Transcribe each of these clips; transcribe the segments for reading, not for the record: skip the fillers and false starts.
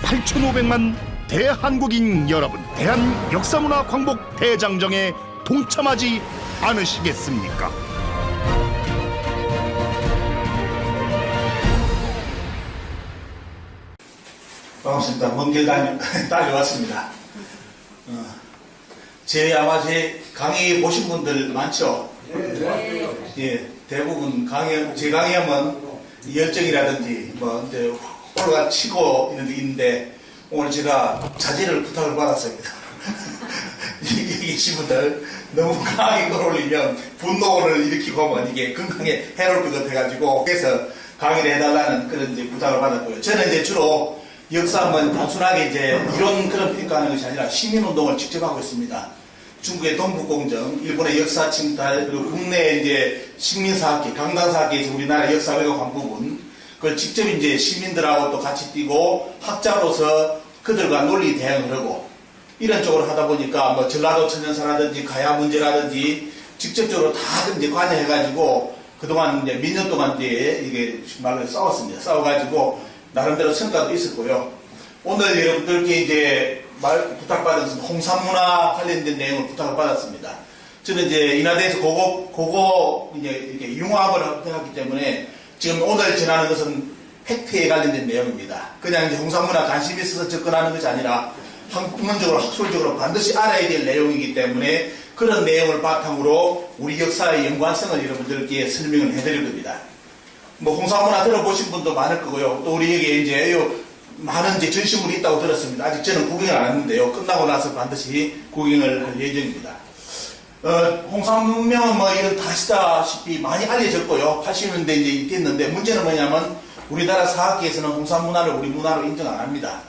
8,500만 대한국인 여러분, 대한역사문화 광복 대장정에 동참하지 않으시겠습니까? 반갑습니다. 먼 길 다녀왔습니다. 아마 제 강의 보신 분들 많죠? 네. 예, 대부분 제 강의하면 열정이라든지 이제 올라가 치고 있는데 오늘 제가 자제를 부탁을 받았습니다. 여기 계신 분들 너무 강하게 끌어올리면 분노를 일으키고 하면 이게 건강에 해로울 것 같아가지고 그래서 강의를 해달라는 그런 부탁을 받았고요. 저는 이제 주로 역사는 단순하게 이런 그런 평가하는 것이 아니라 시민운동을 직접 하고 있습니다. 중국의 동북공정, 일본의 역사 침탈, 그리고 국내 식민사학계, 강단사학계에서 우리나라 역사 왜곡한 부분, 그걸 직접 시민들하고 또 같이 뛰고 학자로서 그들과 논리 대응을 하고 이런 쪽으로 하다 보니까 전라도 천연사라든지 가야 문제라든지 직접적으로 다 관여해가지고 그동안 몇 년 동안 이게 말로 싸웠습니다. 싸워가지고 나름대로 성과도 있었고요. 오늘 여러분들께 부탁받은 홍산문화 관련된 내용을 부탁을 받았습니다. 저는 인하대에서 고거 이렇게 융합을 했기 때문에 지금 오늘 전하는 것은 팩트에 관련된 내용입니다. 그냥 홍산문화 관심이 있어서 접근하는 것이 아니라 학문적으로 학술적으로 반드시 알아야 될 내용이기 때문에 그런 내용을 바탕으로 우리 역사의 연관성을 여러분들께 설명을 해드릴 겁니다. 홍산문화 들어보신 분도 많을 거고요. 또 우리 여기에 많은 전시물이 있다고 들었습니다. 아직 저는 구경을 안 했는데요. 끝나고 나서 반드시 구경을 할 예정입니다. 홍산문명은 이건 다 아시다시피 많이 알려졌고요. 80년대 있겠는데 문제는 뭐냐면 우리나라 사학계에서는 홍산문화를 우리 문화로 인정 안 합니다.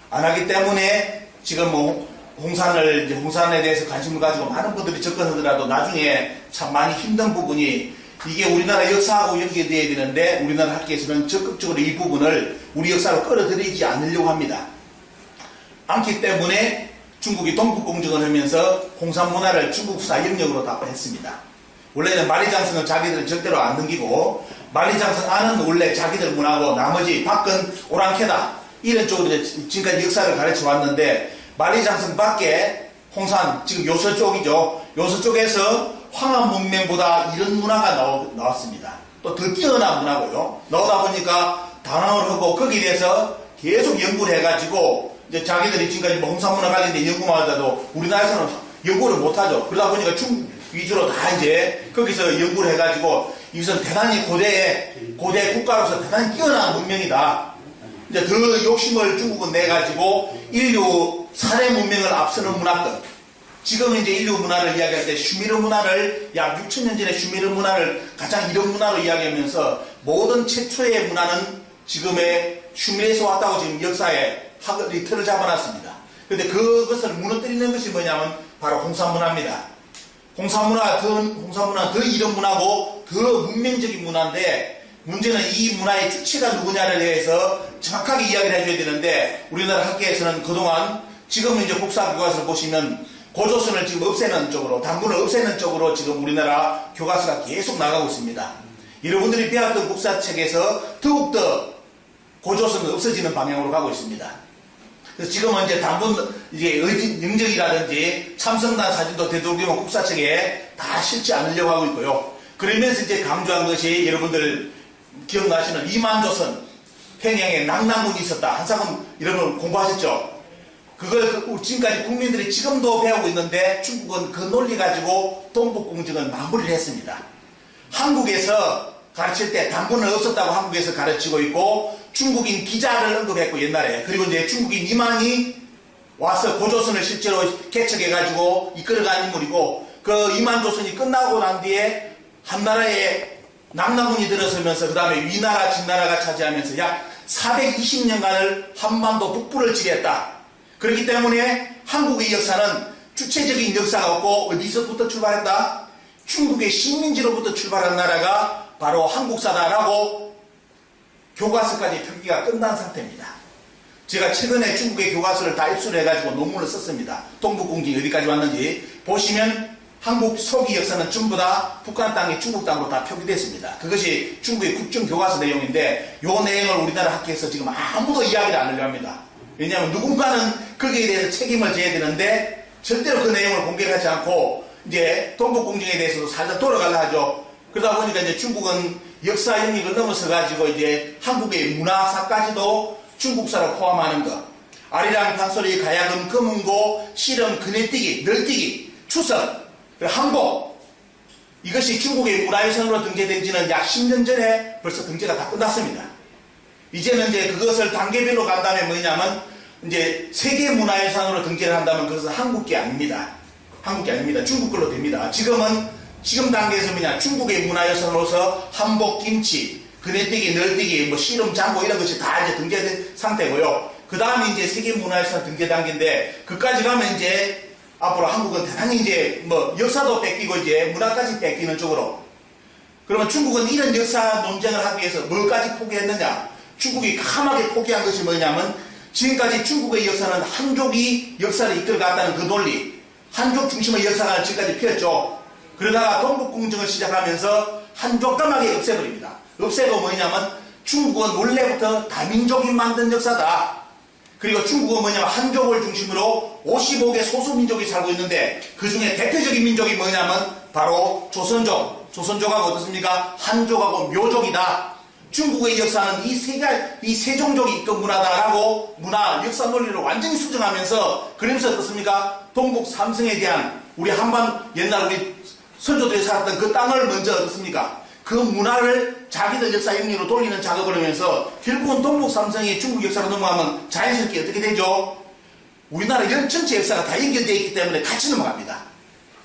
안 하기 때문에 지금 홍산에 대해서 관심을 가지고 많은 분들이 접근하더라도 나중에 참 많이 힘든 부분이 이게 우리나라 역사하고 연계되어야 되는데 우리나라 학계에서는 적극적으로 이 부분을 우리 역사로 끌어들이지 않으려고 합니다. 않기 때문에 중국이 동북공정을 하면서 홍산문화를 중국사 영역으로 다 했습니다. 원래는 만리장성은 자기들은 절대로 안 넘기고 만리장성 안은 원래 자기들 문화고 나머지 밖은 오랑캐다 이런 쪽으로 지금까지 역사를 가르쳐 왔는데 만리장성 밖에 홍산 지금 요서 쪽이죠. 요서 쪽에서 황한 문명보다 이런 문화가 나왔습니다. 또 더 뛰어난 문화고요. 나오다 보니까 단언을 하고 거기에 대해서 계속 연구를 해가지고 자기들이 지금까지 홍산문화 관련된 연구만 하다도 우리나라에서는 연구를 못하죠. 그러다 보니까 중국 위주로 다 거기서 연구를 해가지고 이것은 대단히 고대 국가로서 대단히 뛰어난 문명이다. 더 욕심을 중국은 내가지고 인류 사대 문명을 앞서는 문화권. 지금 인류 문화를 이야기할 때 슈미르 문화를 약 6,000년 전에 슈미르 문화를 가장 이런 문화로 이야기하면서 모든 최초의 문화는 지금의 슈미르에서 왔다고 지금 역사에 틀을 잡아놨습니다. 그런데 그것을 무너뜨리는 것이 뭐냐면 바로 홍산문화입니다. 홍산문화 더 이런 문화고 더 문명적인 문화인데 문제는 이 문화의 주체가 누구냐를 대해서 정확하게 이야기를 해줘야 되는데 우리나라 학계에서는 그동안 지금 국사 교과서를 보시면 고조선을 지금 없애는 쪽으로, 당군을 없애는 쪽으로 지금 우리나라 교과서가 계속 나가고 있습니다. 여러분들이 배웠던 국사책에서 더욱더 고조선은 없어지는 방향으로 가고 있습니다. 그래서 지금은 당군, 영적이라든지 참성단 사진도 되도록이면 국사책에 다 실지 않으려고 하고 있고요. 그러면서 강조한 것이 여러분들 기억나시는 이만조선, 평양에 낙랑군이 있었다. 한사군 이런 걸 공부하셨죠? 그걸 지금까지 국민들이 지금도 배우고 있는데 중국은 그 논리 가지고 동북공정을 마무리를 했습니다. 한국에서 가르칠 때 당군은 없었다고 한국에서 가르치고 있고 중국인 기자를 언급했고 옛날에 그리고 중국인 이만이 와서 고조선을 실제로 개척해가지고 이끌어간 인물이고 그 이만조선이 끝나고 난 뒤에 한나라에 낙랑군이 들어서면서 그 다음에 위나라 진나라가 차지하면서 약 420년간을 한반도 북부를 지배했다. 그렇기 때문에 한국의 역사는 주체적인 역사가 없고 어디서부터 출발했다? 중국의 식민지로부터 출발한 나라가 바로 한국사다라고 교과서까지 표기가 끝난 상태입니다. 제가 최근에 중국의 교과서를 다 입수를 해가지고 논문을 썼습니다. 동북공정이 어디까지 왔는지 보시면 한국 서기 역사는 전부 다 북한 땅이 중국 땅으로 다 표기됐습니다. 그것이 중국의 국정교과서 내용인데 이 내용을 우리나라 학교에서 지금 아무도 이야기를 안 하려 합니다. 왜냐하면 누군가는 거기에 대해서 책임을 져야 되는데 절대로 그 내용을 공개하지 않고 이제 동북공정에 대해서도 살짝 돌아가려 하죠. 그러다 보니까 이제 중국은 역사 영역을 넘어서 가지고 이제 한국의 문화사까지도 중국사로 포함하는 것. 아리랑 판소리, 가야금, 검은고, 씨름, 그네뛰기, 널뛰기, 추석, 한복. 이것이 중국의 문화유산으로 등재된 지는 약 10년 전에 벌써 등재가 다 끝났습니다. 이제는 이제 그것을 단계별로 간다면 뭐냐면 이제 세계 문화유산으로 등재를 한다면 그것은 한국 게 아닙니다. 한국 게 아닙니다. 중국 걸로 됩니다. 지금 단계에서 뭐냐, 중국의 문화유산으로서 한복, 김치, 그네뛰기, 널뛰기, 뭐 씨름, 장구 이런 것이 다 이제 등재된 상태고요. 그 다음에 이제 세계 문화유산 등재 단계인데 그까지 가면 이제 앞으로 한국은 대단히 이제 뭐 역사도 뺏기고 이제 문화까지 뺏기는 쪽으로. 그러면 중국은 이런 역사 논쟁을 하기 위해서 뭘까지 포기했느냐? 중국이 까맣게 포기한 것이 뭐냐면 지금까지 중국의 역사는 한족이 역사를 이끌어갔다는 그 논리, 한족 중심의 역사가 지금까지 피었죠. 그러다가 동북공정을 시작하면서 한족 까맣게 없애버립니다. 없애고 뭐냐면 중국은 원래부터 다민족이 만든 역사다. 그리고 중국은 뭐냐면 한족을 중심으로 55개 소수민족이 살고 있는데 그 중에 대표적인 민족이 뭐냐면 바로 조선족. 조선족하고 어떻습니까? 한족하고 묘족이다. 중국의 역사는 이 세종족이 이끈 문화다라고 문화, 역사 논리를 완전히 수정하면서 그러면서 어떻습니까? 동북 삼성에 대한 우리 한반 옛날 우리 선조들이 살았던 그 땅을 먼저 어떻습니까? 그 문화를 자기들 역사 영리로 돌리는 작업을 하면서 결국은 동북 삼성이 중국 역사로 넘어가면 자연스럽게 어떻게 되죠? 우리나라 전체 역사가 다 연결되어 있기 때문에 같이 넘어갑니다.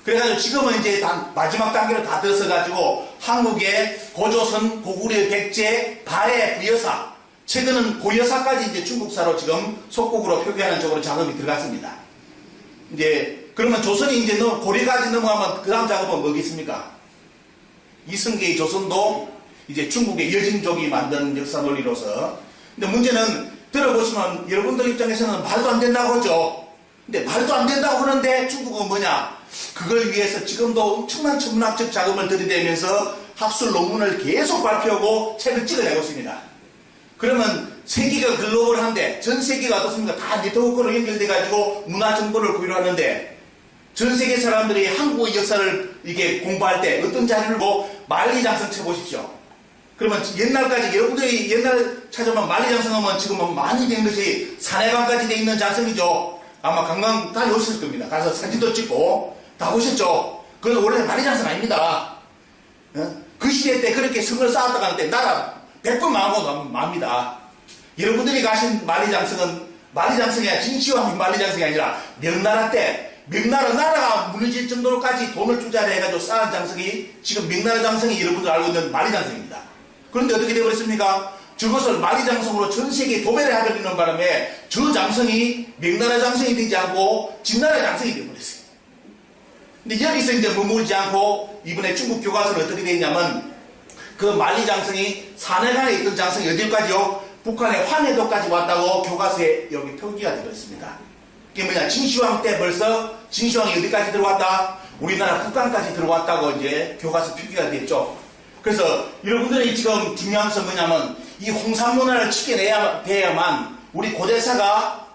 그래가지고 지금은 이제 마지막 단계로 다 들어서가지고 한국의 고조선, 고구려, 백제, 발해, 부여사, 최근은 고여사까지 이제 중국사로 지금 속국으로 표기하는 쪽으로 작업이 들어갔습니다. 이제 그러면 조선이 이제 고려까지 넘어가면 그 다음 작업은 뭐겠습니까? 이성계의 조선도 이제 중국의 여진족이 만든 역사 논리로서. 근데 문제는 들어보시면 여러분들 입장에서는 말도 안 된다고 하죠. 근데 말도 안 된다고 하는데 중국은 뭐냐? 그걸 위해서 지금도 엄청난 천문학적 작업을 들이대면서 학술 논문을 계속 발표하고 책을 찍어내고 있습니다. 그러면 세계가 글로벌한데 전 세계가 어떻습니까? 다 네트워크로 연결돼가지고 문화 정보를 공유하는데 전 세계 사람들이 한국의 역사를 이게 공부할 때 어떤 자료를 보고 만리장성 쳐보십시오. 그러면 옛날까지 여러분들이 옛날 찾아보면 만리장성 하면 지금 많이 된 것이 산해관까지 돼 있는 장성이죠. 아마 관광 다녀오셨을 겁니다. 가서 사진도 찍고 다 보셨죠. 그건 원래 만리장성 아닙니다. 그 시대 때 그렇게 성을 쌓았다 가는데 나라 100번 망하고 맙니다. 여러분들이 가신 만리장성은 만리장성이 아니라 진시황 만리장성이 아니라 명나라 때 명나라 나라가 무너질 정도로까지 돈을 투자를 해가지고 쌓은 장성이 지금 명나라 장성이 여러분들 알고 있는 만리장성입니다. 그런데 어떻게 되어버렸습니까? 저것을 만리장성으로 전 세계에 도배를 하려는 바람에 저 장성이 명나라 장성이 되지 않고 진나라 장성이 되어버렸어요. 근데 여기서 이제 머물지 않고 이번에 중국 교과서는 어떻게 되어 있냐면 그 만리장성이 산해관에 있던 장성이 어디까지요? 북한의 황해도까지 왔다고 교과서에 여기 표기가 되어 있습니다. 이게 뭐냐? 진시황 때 벌써 진시황이 어디까지 들어왔다? 우리나라 북한까지 들어왔다고 이제 교과서 표기가 됐죠. 그래서 여러분들이 지금 중요한 것은 뭐냐면 이 홍산 문화를 지켜내야만 우리 고대사가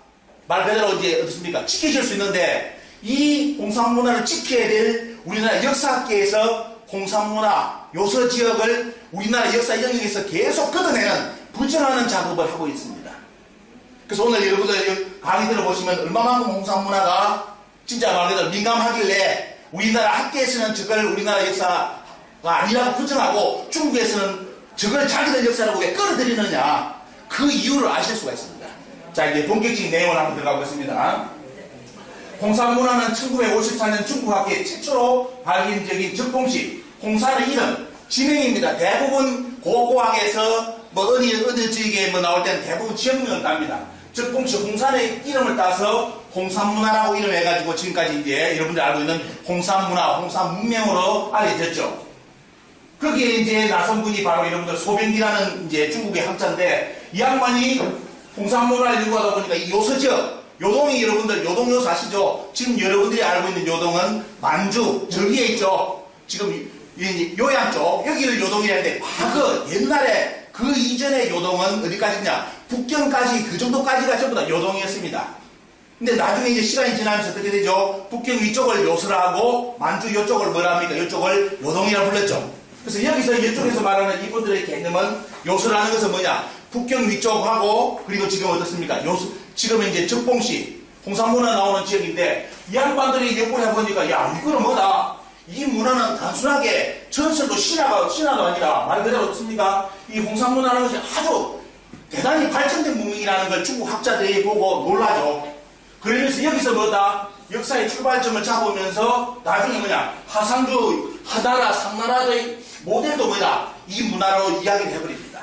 말 그대로 이제 어떻습니까? 지켜질 수 있는데 이 홍산 문화를 지켜야 될 우리나라 역사학계에서 홍산 문화 요서 지역을 우리나라 역사 영역에서 계속 걷어내는 부정하는 작업을 하고 있습니다. 그래서 오늘 여러분들 강의 들어보시면 얼마만큼 홍산 문화가 진짜 말 그대로 민감하길래 우리나라 학계에서는 저걸 우리나라 역사가 아니라고 부정하고 중국에서는 저걸 자기들 역사라고 왜 끌어들이느냐 그 이유를 아실 수가 있습니다. 자 이제 본격적인 내용을 한번 들어가 보겠습니다. 홍산 문화는 1954년 중국 학계 최초로 발견적인 적봉식 홍산의 이름 지명입니다. 대부분 고고학에서 뭐 어느 지역에 뭐 나올 때는 대부분 지역명을 땁니다. 적봉식 홍산의 이름을 따서 홍산문화라고 이름해가지고 지금까지 이제 여러분들 알고 있는 홍산문화, 홍산문명으로 알려졌죠. 거기에 이제 나선 분이 바로 여러분들 소병기라는 이제 중국의 학자인데 이 양반이 홍산문화를 연구하다 보니까 이 요서지역 요동이 여러분들 요동 요소 아시죠? 지금 여러분들이 알고 있는 요동은 만주 저기에 있죠. 지금 요양 쪽 여기를 요동이라 하는데 과거 옛날에 그 이전의 요동은 어디까지냐? 북경까지 그 정도까지가 전부 다 요동이었습니다. 근데 나중에 이제 시간이 지나면서 어떻게 되죠? 북경 위쪽을 요술하고 만주 이쪽을 뭐라 합니까? 이쪽을 요동이라 불렀죠. 그래서 여기서 이쪽에서 말하는 이분들의 개념은 요술하는 것은 뭐냐? 북경 위쪽하고 그리고 지금 어떻습니까? 지금은 이제 적봉시 홍산문화 나오는 지역인데 이 양반들이 연구를 해보니까 야 이거는 뭐다? 이 문화는 단순하게 전설도 신화가 아니라 말 그대로 어떻습니까? 이 홍산문화라는 것이 아주 대단히 발전된 문명이라는 걸 중국 학자들이 보고 놀라죠. 그러면서 여기서 뭐다? 역사의 출발점을 잡으면서 나중에 뭐냐? 하상주, 하나라, 상나라의 모델도 뭐다? 이 문화로 이야기를 해버립니다.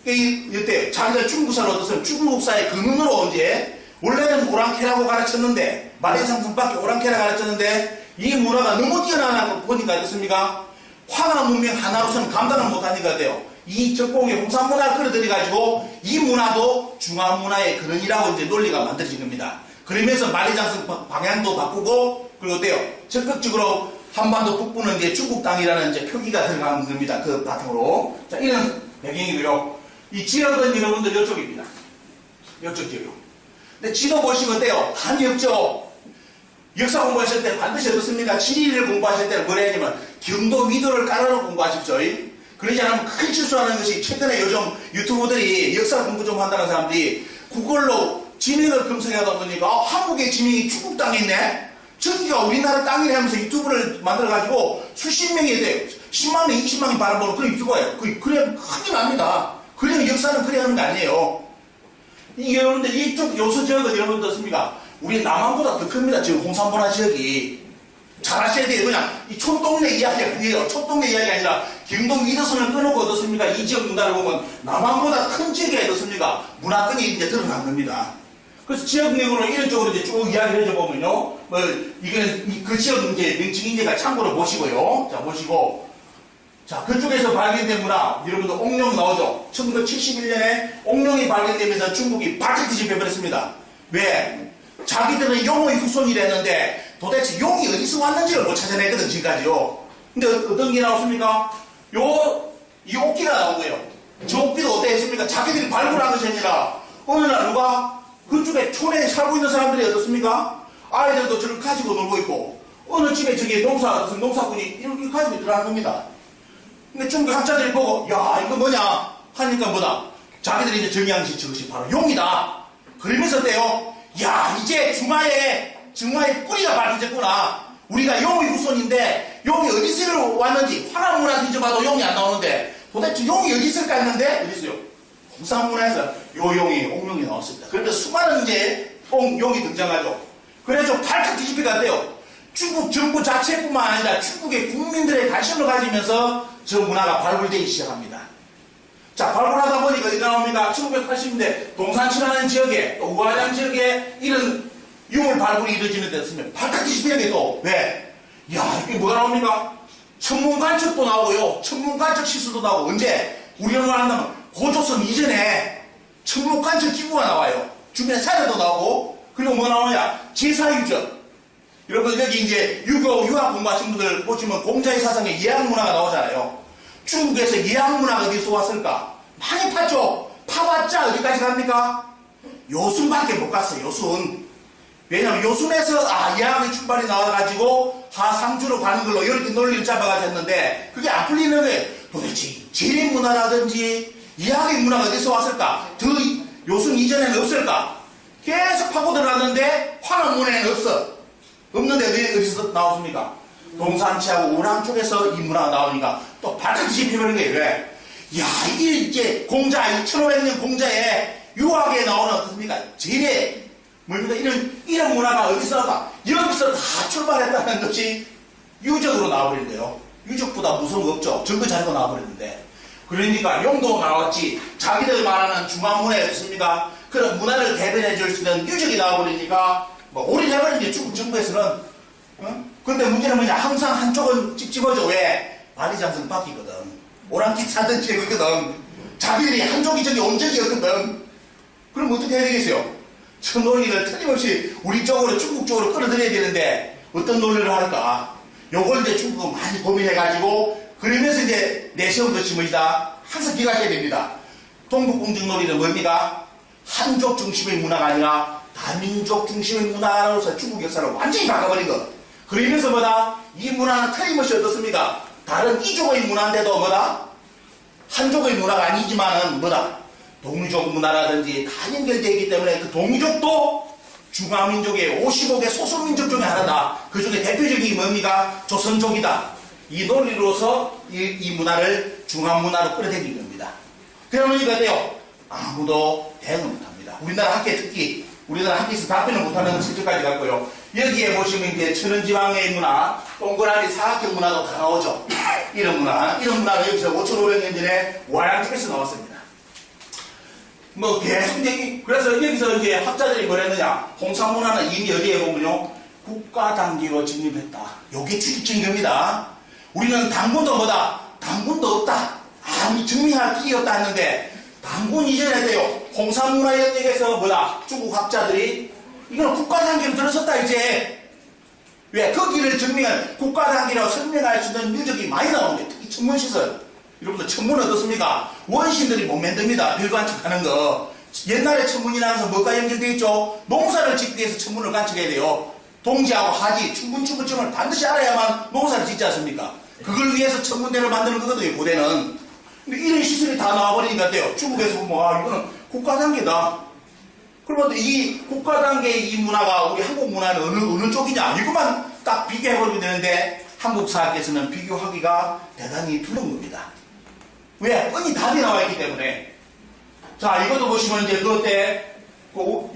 이때 자기들 중국사를 얻어서 중국사의 근원으로 이제 원래는 오랑캐라고 가르쳤는데 만해상승밖에 오랑캐라 가르쳤는데 이 문화가 너무 뛰어나고 보니까 어떻습니까? 황하 문명 하나로서는 감당을 못하니까 돼요. 이 적봉의 홍산문화를 끌어들여가지고 이 문화도 중화문화의 근원이라고 이제 논리가 만들어진 겁니다. 그러면서 만리장성 방향도 바꾸고 그리고 어때요? 적극적으로 한반도 북부는 이제 중국 땅이라는 이제 표기가 들어간 겁니다. 그 바탕으로. 자, 이런 배경이고요. 이 지역은 여러분들 이쪽입니다. 이쪽 지역. 근데 지도 보시면 어때요? 한역적. 역사 공부하실 때 반드시 어떻습니까? 지리를 공부하실 때는 뭐라 하냐면 경도 위도를 깔아놓고 공부하십시오. 그러지 않으면 큰 실수하는 것이 최근에 요즘 유튜버들이 역사 공부 좀 한다는 사람들이 구글로 지명을 검색하다 보니까 한국의 지명이 중국 땅에 있네? 저기가 우리나라 땅이래 하면서 유튜브를 만들어가지고 수십 명이 돼요. 10만 명, 20만 명 바라보는 그런 유튜버예요. 그래야 큰일 납니다. 그래야 역사는 그래야 하는 거 아니에요. 여러분들 이쪽 요수 지역은 여러분들 어떻습니까? 우리 남한보다 더 큽니다. 지금 홍산문화 지역이. 잘 아셔야 돼요. 그냥 이 촌동네 이야기가 그게요. 촌동네 이야기 아니라 경동 위도선을 끊어고 어떻습니까? 이 지역 문화를 보면 남한보다 큰 지역이 어떻습니까? 문화권이 이제 드러난 겁니다. 그래서 지역명으로 이런 쪽으로 이제 쭉 이야기를 해줘보면요. 이거는 그 지역 이제 명칭인지가 참고로 보시고요. 자, 보시고. 자, 그쪽에서 발견된 문화, 여러분들 옥룡 나오죠? 1971년에 옥룡이 발견되면서 중국이 발칵 뒤집혀버렸습니다. 왜? 자기들은 용의 후손이랬는데 도대체 용이 어디서 왔는지를 못 찾아냈거든, 지금까지요. 근데 어떤 게 나왔습니까? 이 옥기가 나온 거예요. 저 옥기도 어때 했습니까? 자기들이 발굴한 것이 아니라 어느 날 누가 그쪽에 촌에 살고 있는 사람들이 어떻습니까? 아이들도 저를 가지고 놀고 있고 어느 집에 저기 농사꾼이 이렇게 가지고 들어간 겁니다. 근데 중국 학자들이 보고 야 이거 뭐냐 하니까 뭐다? 자기들이 이제 정의한 저것이 바로 용이다. 그러면서 어때요? 야 이제 중화의 뿌리가 밝혀졌구나. 우리가 용의 후손인데 용이 어디서 왔는지 화랑문화 뒤져봐도 용이 안 나오는데 도대체 용이 어디 있을까 했는데 어디 있어요? 홍산문화에서 요 용이 옥룡이 나왔습니다. 그런데 수많은 이제 용이 등장하죠. 그래서 발칵 뒤집히가 돼요. 중국 정부 자체뿐만 아니라 중국의 국민들의 관심을 가지면서 저 문화가 발굴되기 시작합니다. 자, 발굴하다 보니까 어디 나옵니까? 1980년대 동산천하는 지역에 또 우하장 지역에 이런 유물 발굴이 이루어지는 데 있으면 발칵 뒤집히는 게 또 왜? 야, 이게 뭐가 나옵니까? 천문관측도 나오고요. 천문관측 시수도 나오고 언제? 우리가 말한다면 고조선 이전에 천문관측 기구가 나와요. 주변에 사료도 나오고 그리고 뭐 나오냐? 제사유적. 여러분 여기 이제 유학 공부하신 분들 보시면 공자의 사상에 예학문화가 나오잖아요. 중국에서 예학문화가 어디서 왔을까? 많이 팠죠. 파봤자 어디까지 갑니까? 요순밖에 못 갔어요. 요순. 왜냐면 요순에서 예학의 출발이 나와가지고 하상주로 가는 걸로 이렇게 논리를 잡아가지고 했는데 그게 안 풀리는 거예요. 도대체 제례문화라든지 예학의 문화가 어디서 왔을까? 더 요순 이전에는 없을까? 계속 파고 들어갔는데 화랑문화에는 없어. 없는데 어디서 나왔습니까? 동산치하고 우랑 쪽에서 이 문화가 나오니까 또 발칵 뒤집혀버린 거예요. 왜? 야, 이게 이제 공자, 1500년 공자에 유학에 나오는 어떻습니까? 제례, 뭡니까? 이런 문화가 어디서 나왔다? 여기서 다 출발했다는 것이 유적으로 나와버린 거예요. 유적보다 무서운 거 없죠. 증거 자료가 나와버렸는데. 그러니까 용도 나왔지. 자기들 말하는 중화문화에 어떻습니까? 그런 문화를 대변해 줄 수 있는 유적이 나와버리니까 올인해버린 게 중국 정부에서는. 근데 문제는 뭐냐? 항상 한쪽은 찝찝하죠. 왜? 만리장성 바뀌거든. 오랑캐 사던 지역이거든. 자기들이 한쪽이 저기 온적이었거든. 그럼 어떻게 해야 되겠어요? 저 논리를 틀림없이 우리 쪽으로 중국 쪽으로 끌어들여야 되는데 어떤 논리를 할까? 요걸 이제 중국은 많이 고민해가지고 그러면서 이제 내세운 것이 뭐이다? 항상 기각해야 됩니다. 동북공정놀이는 뭡니까? 한족 중심의 문화가 아니라 다민족 중심의 문화로서 중국 역사를 완전히 바꿔버린 것. 그러면서 뭐다? 이 문화는 틀림없이 어떻습니까? 다른 이족의 문화인데도 뭐다? 한족의 문화가 아니지만은 뭐다? 동족 문화라든지 다 연결되어 있기 때문에 그 동족도 중화민족의 55개 소수민족 중에 하나다. 그 중에 대표적인 게 뭡니까? 조선족이다. 이 논리로서 이 문화를 중화문화로 끌어들인 겁니다. 그러니까 어때요? 아무도 대응을 못합니다. 우리나라 학계 특히 우리나라 학계에서 답변을 못하는 실질까지 갔고요. 여기에 보시면 이제 천연지방의 문화, 동그라미 사각형 문화도 다 나오죠. 이런 문화가 여기서 5,500년 전에 와양책에서 나왔습니다. 뭐 계속 그래서 여기서 이제 학자들이 뭐랬느냐? 홍산문화는 이미 어디에 보면요, 국가 단계로 진입했다. 요게 주입적인 겁니다. 우리는 당군도 뭐다? 당군도 없다. 아니 증명할 길이 없다 했는데 당군 이전에 돼요. 홍산문화 영역에서 뭐다? 중국 학자들이 이건 국가 단계로 들어섰다 이제. 왜? 거기를 증명할 국가 단계라고 설명할 수 있는 유적이 많이 나오는데 특히 천문시설. 여러분들 천문 어떻습니까? 원신들이 못 만듭니다. 별 관측하는 거. 옛날에 천문이 나와서 뭐가 연결되어 있죠? 농사를 짓기 위해서 천문을 관측해야 돼요. 동지하고 하지, 충분충분점을 반드시 알아야만 농사를 짓지 않습니까? 그걸 위해서 천문대를 만드는 거거든요, 고대는. 근데 이런 시설이 다 나와버리니까 어때요? 중국에서 보면, 아, 이거는 국가 단계다. 그러면 이 국가 단계의 이 문화가 우리 한국 문화는 어느 쪽이냐? 이것만 딱 비교해버리면 되는데, 한국 사학에서는 비교하기가 대단히 두려운 겁니다. 왜? 뻔히 답이 나와있기 때문에. 자, 이것도 보시면 이제 그때,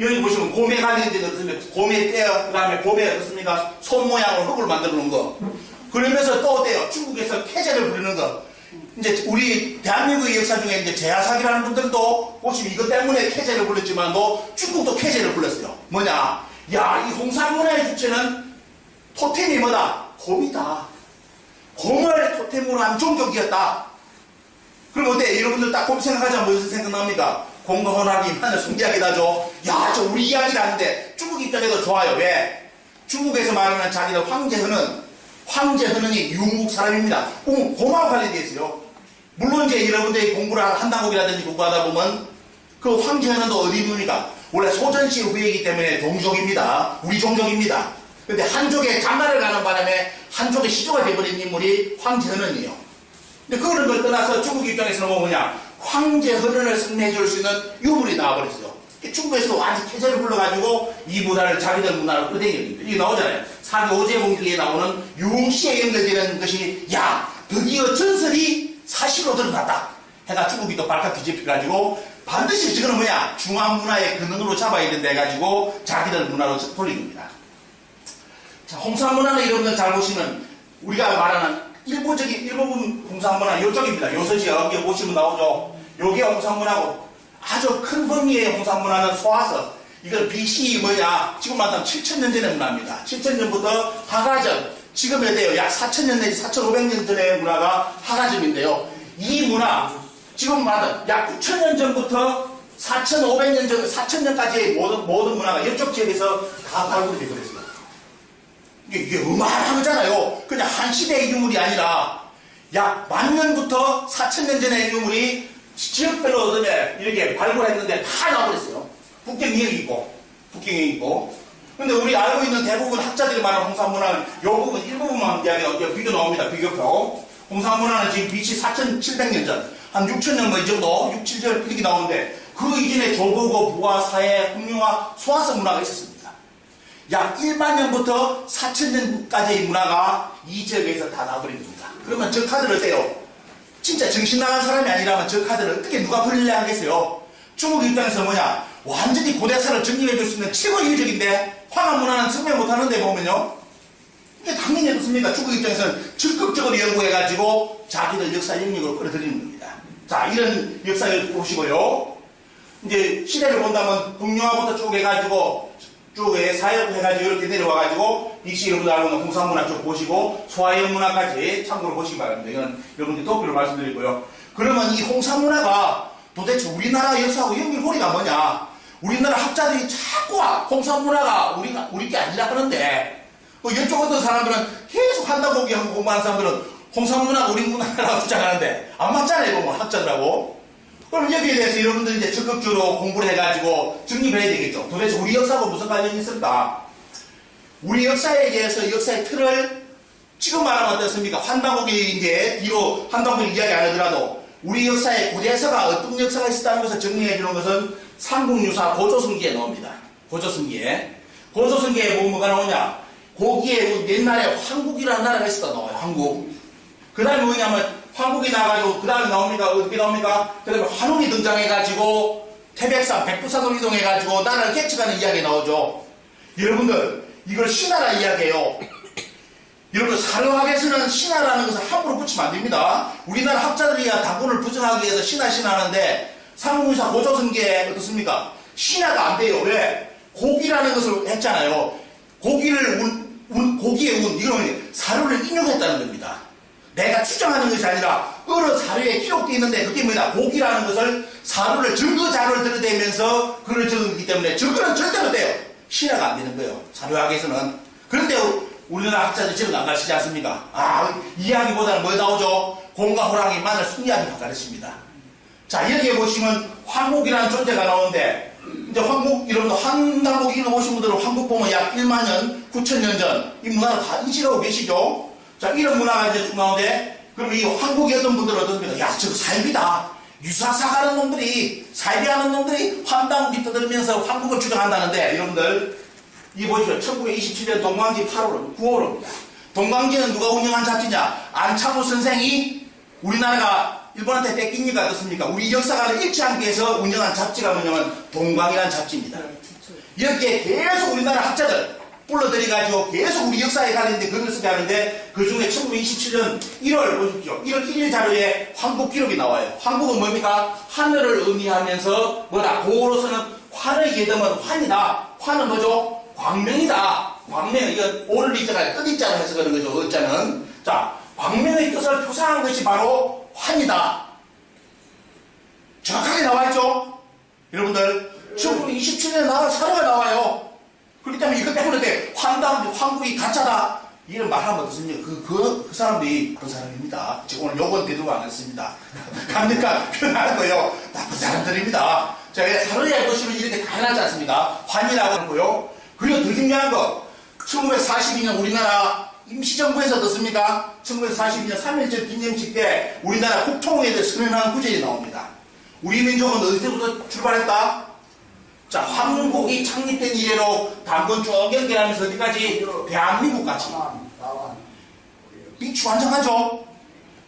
여기 보시면 고매 관련된 것들, 고매 떼어, 그 다음에 고매 어떻습니까? 손 모양으로 흙을 만들어 놓은 거. 그러면서 또 어때요? 중국에서 캐제를 부르는 거. 이제 우리 대한민국의 역사 중에 이제 제야사기라는 분들도 보시면 이것 때문에 캐제를 불렀지만도 중국도 캐제를 불렀어요. 뭐냐? 야, 이 홍산문화의 주체는 토템이 뭐다? 곰이다. 곰을 토템으로 한 종족이었다. 그럼 어때? 여러분들 딱 곰 생각하자면 무슨 생각납니까? 곰과 호랑이 하늘 이야기 나죠? 야, 저 우리 이야기를 하는데 중국 입장에도 좋아요. 왜? 중국에서 말하는 자기들 황제헌은이 유목 사람입니다. 곰하고 관련되어 있어요. 물론 이제 여러분들이 공부를 한다국이라든지 공부하다 보면 그 황제헌은도 어디 있습니까? 원래 소전시 후예이기 때문에 동족입니다. 우리 종족입니다. 근데 한족의 장가를 가는 바람에 한족의 시조가 되어버린 인물이 황제헌은이에요. 근데 그런 걸 떠나서 중국 입장에서는 뭐냐? 황제헌은을 승리해줄 수 있는 유물이 나와버렸어요. 중국에서 완전 캐제를 불러가지고 이 문화를 자기들 문화로 끌어들입니다. 이게 나오잖아요. 사기 오제공기에 나오는 유흥시에 연결되는 것이 야, 드디어 전설이 사실로 드러났다. 해가 중국이 또 발칵 뒤집혀가지고 반드시 지금은 뭐야? 중앙문화의 근원으로 잡아야 된다 해가지고 자기들 문화로 돌린 겁니다. 자, 홍산문화는 여러분들 잘 보시면 우리가 말하는 일부분 홍산문화 요쪽입니다. 요서지 여기 보시면 나오죠. 요게 홍산문화고 아주 큰 범위의 홍산문화는 소화서. 이건 BC 뭐야? 지금 말하면 7,000년 전의 문화입니다. 7,000년부터 하가점. 지금에 대해 약 4,000년 내지 4,500년 전의 문화가 하가점인데요. 이 문화, 지금 말하면 약 9,000년 전부터 4,500년 전, 4,000년까지의 모든 문화가 이쪽 지역에서 다 발굴이 되어버렸어요. 이게 어마어마한 거잖아요. 그냥 한 시대의 유물이 아니라 약 10,000년부터 4,000년 전의 유물이 지역별로 이렇게 발굴했는데 다 나와버렸어요. 북경이 있고. 근데 우리 알고 있는 대부분 학자들이 말하는 홍산문화는 요 부분, 일부분만 이야기하고 비교 나옵니다. 비교표. 홍산문화는 지금 BC 4,700년 전, 한 6,000년 뭐 이 정도, 6, 7년 이렇게 나오는데 그 이전에 조보고, 부화, 사회, 흥룡화, 소화서 문화가 있었습니다. 약 1만 년부터 4,000년까지의 문화가 이 지역에서 다 나와버린 겁니다. 그러면 저 카드를 어때요? 진짜 정신 나간 사람이 아니라면 저 카드를 어떻게 누가 버리려 하겠어요? 중국 입장에서 뭐냐? 완전히 고대사를 정리해 줄 수 있는 최고의 유적인데 황한 문화는 증명 못하는데 보면요. 이게 당연히 어떻습니까? 중국 입장에서는 적극적으로 연구해가지고 자기들 역사 영역으로 끌어들이는 겁니다. 자, 이런 역사를 보시고요. 이제 시대를 본다면 북영화부터 쭉 해가지고 쭉 사역 해가지고 이렇게 내려와가지고 BC 여러분들 알고 있는 홍산문화 쭉 보시고 소화연 문화까지 참고로 보시기 바랍니다. 이건 여러분들 도표로 말씀드리고요. 그러면 이 홍산문화가 도대체 우리나라 역사하고 연결고리가 뭐냐? 우리나라 학자들이 자꾸 홍산문화가 우리 게 아니라 그러는데 이쪽 어떤 사람들은 계속 한다고 공부하는 사람들은 홍산문화가 우리 문화라고 주장하는데 안 맞잖아요. 보면 학자들하고. 그럼 여기에 대해서 여러분들이 이제 적극적으로 공부를 해가지고 정립을 해야 되겠죠. 도대체 우리 역사하고 무슨 관련이 있을까? 우리 역사에 대해서 역사의 틀을 지금 말하면 어떻습니까? 환단국이 이제 뒤로 환단국을 이야기 안 하더라도 우리 역사의 고대서가 어떤 역사가 있었다는 것을 정리해 주는 것은 삼국유사 고조선기에 나옵니다. 고조선기에. 고조선기에 보면 뭐가 나오냐? 거기에 옛날에 황국이라는 나라가 있었다 나와요. 황국. 그 다음에 뭐냐면 황국이 나가지고 그 다음에 나옵니까? 어떻게 나옵니까? 그 다음에 환웅이 등장해가지고 태백산, 백두산으로 이동해가지고 나라를 개척하는 이야기 나오죠. 여러분들 이걸 신하라 이야기해요. 여러분 사료학에서는 신하라는 것을 함부로 붙이면 안 됩니다. 우리나라 학자들이야 당군을 부정하기 위해서 신하하는데 삼국유사 고조선기에 어떻습니까? 신하가 안 돼요. 왜? 고기라는 것을 했잖아요. 고기를 고기의 운 이거는 사료를 인용했다는 겁니다. 내가 추정하는 것이 아니라 어느 사료에 기록되어 있는데 그게 뭐냐? 고기라는 것을 사료를 증거 자료를 들여대면서 그걸 적었기 때문에 증거는 절대로 돼요. 신하가 안 되는 거예요. 사료학에서는. 그런데 우리나라 학자들 지금 안 가르치지 않습니까? 이야기보다는 뭐 나오죠? 곰과 호랑이, 마늘, 쑥이야기가 가르칩니다. 자, 여기에 보시면 황국이라는 존재가 나오는데, 이제 황국, 여러분들 한당국 읽어보신 분들은 황국 보면 약 1만 년, 9천년 전, 이 문화를 다 인식하고 계시죠? 자, 이런 문화가 이제 쭉 나오는데, 그럼 이 황국이었던 분들은 어떻습니까? 야, 저거 살비다. 유사사하는 놈들이, 살비하는 놈들이 환당국이 떠들면서 황국을 주장한다는데, 여러분들, 이 보십시오. 1927년 동광지 8월, 9월입니다. 동광지는 누가 운영한 잡지냐? 안창호 선생이 우리나라가 일본한테 뺏기니까 어떻습니까? 우리 역사관을 잃지 않기 위해서 운영한 잡지가 뭐냐면 동광이라는 잡지입니다. 여기에 계속 우리나라 학자들 불러들여가지고 계속 우리 역사에 관련된 글을 쓰게 하는데 그 중에 1927년 1월 보십시오. 1월 1일 자료에 황국 기록이 나와요. 황국은 뭡니까? 하늘을 의미하면서 뭐라? 고로서는 환의 예덤은 환이다. 환은 뭐죠? 광명이다. 광명, 이건 오를 이자가 끝이자로 해서 그런 거죠. 어자는. 자, 광명의 뜻을 표상한 것이 바로 환이다. 정확하게 나와있죠? 여러분들, 1927년에 나온 사료가 나와요. 그렇기 때문에 이것 때문에 황국이 가짜다. 이런 말하면 어떻습니까? 그 사람들이 나쁜 사람입니다. 지금 오늘 욕은 대두가 안 했습니다. 갑니까? 표현하는 거예요. 나쁜 사람들입니다. 자, 사료에 보시면 이렇게 다 해놨지 않습니까? 환이라고 하는 거요. 그리고 더 중요한 거, 1942년 우리나라 임시정부에서 어떻습니까? 1942년 3.1절 기념식 때 우리나라 국통에 대해 선언한 구절이 나옵니다. 우리 민족은 어디서부터 출발했다? 자, 황국이 창립된 이래로 단군 쭉 연결하면서 어디까지? 대한민국까지. 비추완전하죠?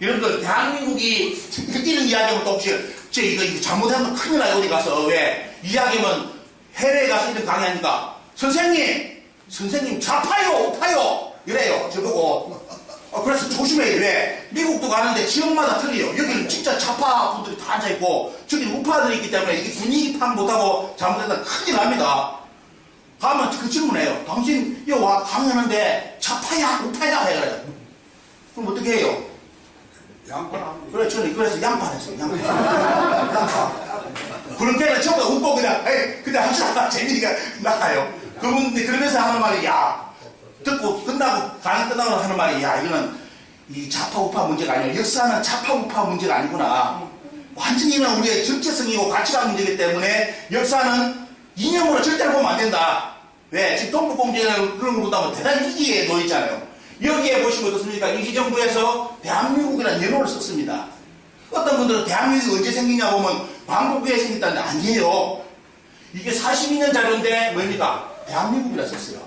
여러분들, 대한민국이 이런 이야기하면 또 혹시, 이거 잘못하면 큰일 나요, 어디 가서. 왜? 이야기하면 해외에 가서 이런 강의하니까 선생님 좌파요 우파요 이래요 저보고. 그래서 조심해요. 왜? 미국도 가는데 지역마다 틀려요. 여기는 진짜 좌파 분들이 다 앉아있고 저기는 우파들이 있기 때문에 이게 분위기 파악 못하고 잘못했다 큰일 납니다. 가면 그 질문해요. 당신 여기 와 강의하는데 좌파야 우파야 해요. 그럼 어떻게 해요? 양파랍니다. 그래 저는 그래서 양파했어요. 양파. 그런 때는 전부 다 웃고 그냥 하시다가 재미가 나가요. 그분들이 그러면서 하는 말이, 야, 듣고 강의 끝나고 하는 말이, 야, 이거는 이 좌파 우파 문제가 아니라 역사는 좌파 우파 문제가 아니구나. 완전히 우리의 정체성이고 가치관 문제이기 때문에 역사는 이념으로 절대로 보면 안 된다. 왜? 지금 동북공주라는 그런 거 본다면 대단히 이기에 놓여있잖아요. 여기에 보시면 어떻습니까? 임시정부에서 대한민국이라는 연호를 썼습니다. 어떤 분들은 대한민국이 언제 생기냐 보면 광복기에 생겼다는데 아니에요. 이게 42년 자료인데 뭡니까? 대한민국이라 썼어요.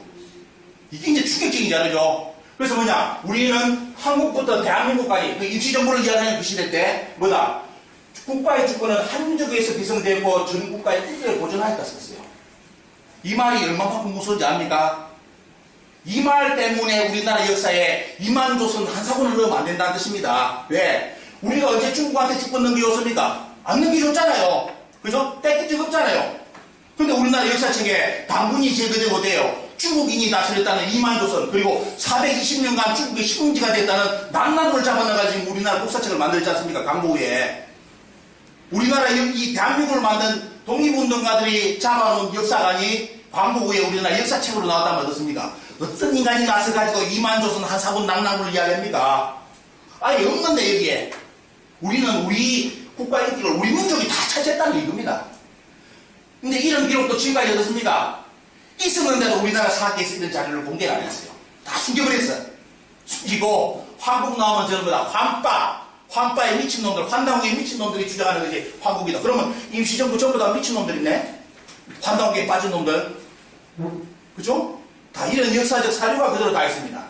이게 이제 충격적인 자료죠. 그래서 뭐냐? 우리는 한국부터 대한민국까지 그 임시정부를 이야기하는 그 시대 때 뭐다? 국가의 주권은 한민족에서 구성되고 전 국가의 일대를 보존하였다 썼어요. 이 말이 얼마만큼 무서운지 압니까? 이 말 때문에 우리나라 역사에 이만조선 한사군을 넣으면 안 된다는 뜻입니다. 왜? 우리가 언제 중국한테 주권 넘겨줬습니까? 안 넘겨줬잖아요. 그죠? 뺏긴 적 없잖아요. 근데 우리나라 역사책에 당군이 제거되고 돼요. 중국인이 다스렸다는 이만조선, 그리고 420년간 중국의 식민지가 됐다는 남남을 잡아놔가지고 우리나라 국사책을 만들지 않습니까? 강보에. 우리나라 이 대한민국을 만든 독립운동가들이 잡아놓은 역사관이 광복후에 우리나라 역사책으로 나왔다면 어떻습니까? 어떤 인간이 나서가지고 이만조선 한사군 남남을 이야기합니까? 아예 없는데 여기에. 우리는 우리 국가 인기를 우리 민족이 다 차지했다는 이겁니다. 근데 이런 기록도 지금까지 어떻습니까? 있었는데도 우리나라 사학계에서 이런 자료를 공개를 안 했어요. 다 숨겨버렸어요. 숨기고 황국 나오면 저런 거다. 환빠에 미친놈들, 환당국에 미친놈들이 주장하는 것이 황국이다. 그러면 임시정부 전부 다 미친놈들이네? 환당국에 빠진 놈들. 그죠? 다 이런 역사적 사료가 그대로 다 있습니다.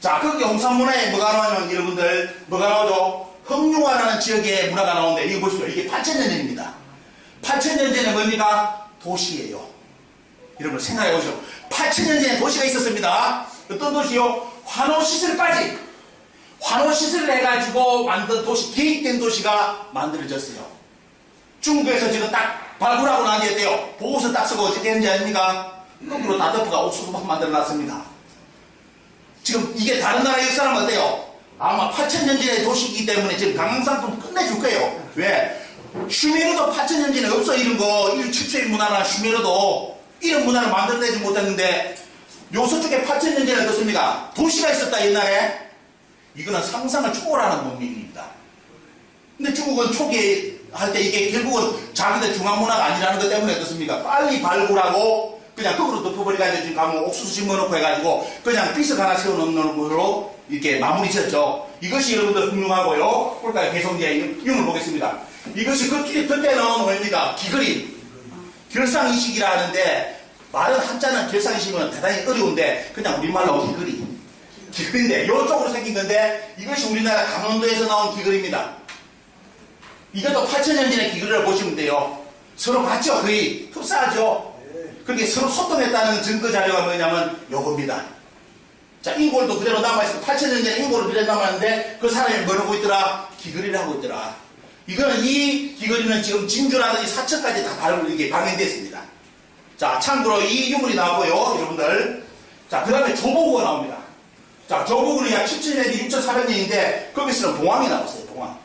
자, 그 영산문화에 뭐가 나오냐면 여러분들 뭐가 나오죠? 흥룡화라는 지역의 문화가 나오는데 이거 보십시오. 이게 8,000년 전입니다. 8,000년 전에 뭡니까? 도시예요. 여러분 생각해 보시오. 8,000년 전에 도시가 있었습니다. 어떤 도시요? 환호시설까지 환호시설을 해가지고 만든 도시, 계획된 도시가 만들어졌어요. 중국에서 지금 딱 발굴하고 난 뒤에 어때요? 보고서 딱 쓰고 어떻게 했는지 아닙니까? 거꾸로 다 덮어가 옥수수밥 만들어놨습니다. 지금 이게 다른 나라 역사는 어때요? 아마 8,000년 전의 도시이기 때문에 지금 강상품 끝내줄 거예요. 왜? 슈메르도 8,000년 전에 없어 이런 거, 이 최초의 문화나 슈메르도 이런 문화를 만들어내지 못했는데 요서쪽에 8,000년 전에 어떻습니까? 도시가 있었다 옛날에. 이거는 상상을 초월하는 문명입니다. 근데 중국은 초기에 할 때 이게 결국은 자기들 중앙문화가 아니라는 것 때문에 어떻습니까? 빨리 발굴하고 그냥 거꾸로 덮어버리가지고 지금 가면 옥수수 심어놓고 해가지고 그냥 비석 하나 세워놓는 걸로 이렇게 마무리 지었죠. 이것이 여러분들 훌륭하고요. 볼까요? 계속 이제 이름을 보겠습니다. 이것이 그때 나온 뭡니까? 기그림. 결상이식이라 하는데 말은 한자는 결상이식은 대단히 어려운데 그냥 우리말로 기글인데 이쪽으로 생긴 건데 이것이 우리나라 강원도에서 나온 기글입니다. 이것도 8,000년 전의 기글을 보시면 돼요. 서로 같죠? 거의 흡사하죠? 그렇게 서로 소통했다는 증거 자료가 뭐냐면 요겁니다. 자, 인골도 그대로 남아있어. 8,000년 전에 인골을 그대로 남았는데 그 사람이 뭘 하고 있더라? 기글이를 하고 있더라. 이거는 이 기글이는 지금 진주라든지 사천까지 다 발굴 이게 방영됐습니다. 자, 참고로 이 유물이 나오고요, 여러분들. 자, 그 다음에 조보구가 나옵니다. 자, 조보구는 약 7,000년이 6,400년인데 거기서는 봉황이 나왔어요, 봉황.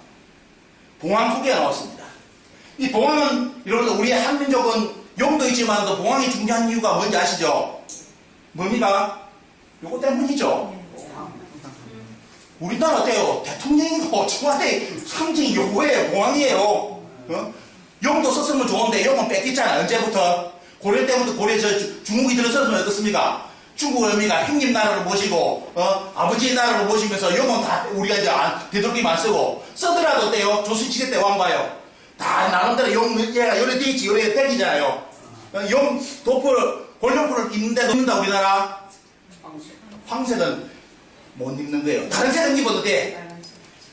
봉황 2개가 나왔습니다. 이 봉황은 여러분들 우리 한민족은 용도 있지만도 봉황이 중요한 이유가 뭔지 아시죠? 뭡니까? 요거 때문이죠. 우리나라 어때요? 대통령이고 청와대 상징이 요거예요. 봉황이에요. 어? 용도 썼으면 좋은데 용은 뺏겼잖아. 언제부터? 고려 때부터 고려 중국이 들어서면 어떻습니까? 중국 의미가 형님 나라를 모시고 아버지 나라를 모시면서 용은 다 우리가 이제 되도록이면 안 쓰고 쓰더라도 어때요? 조선시대 때 왕봐요. 다 나름대로 용 얘가 요래 돼 있지 요래 땡기잖아요. 용 도포를 골룡포를 입는데도 입는다 우리나라. 황색은 못 입는 거예요. 다른 색은 입어도 돼.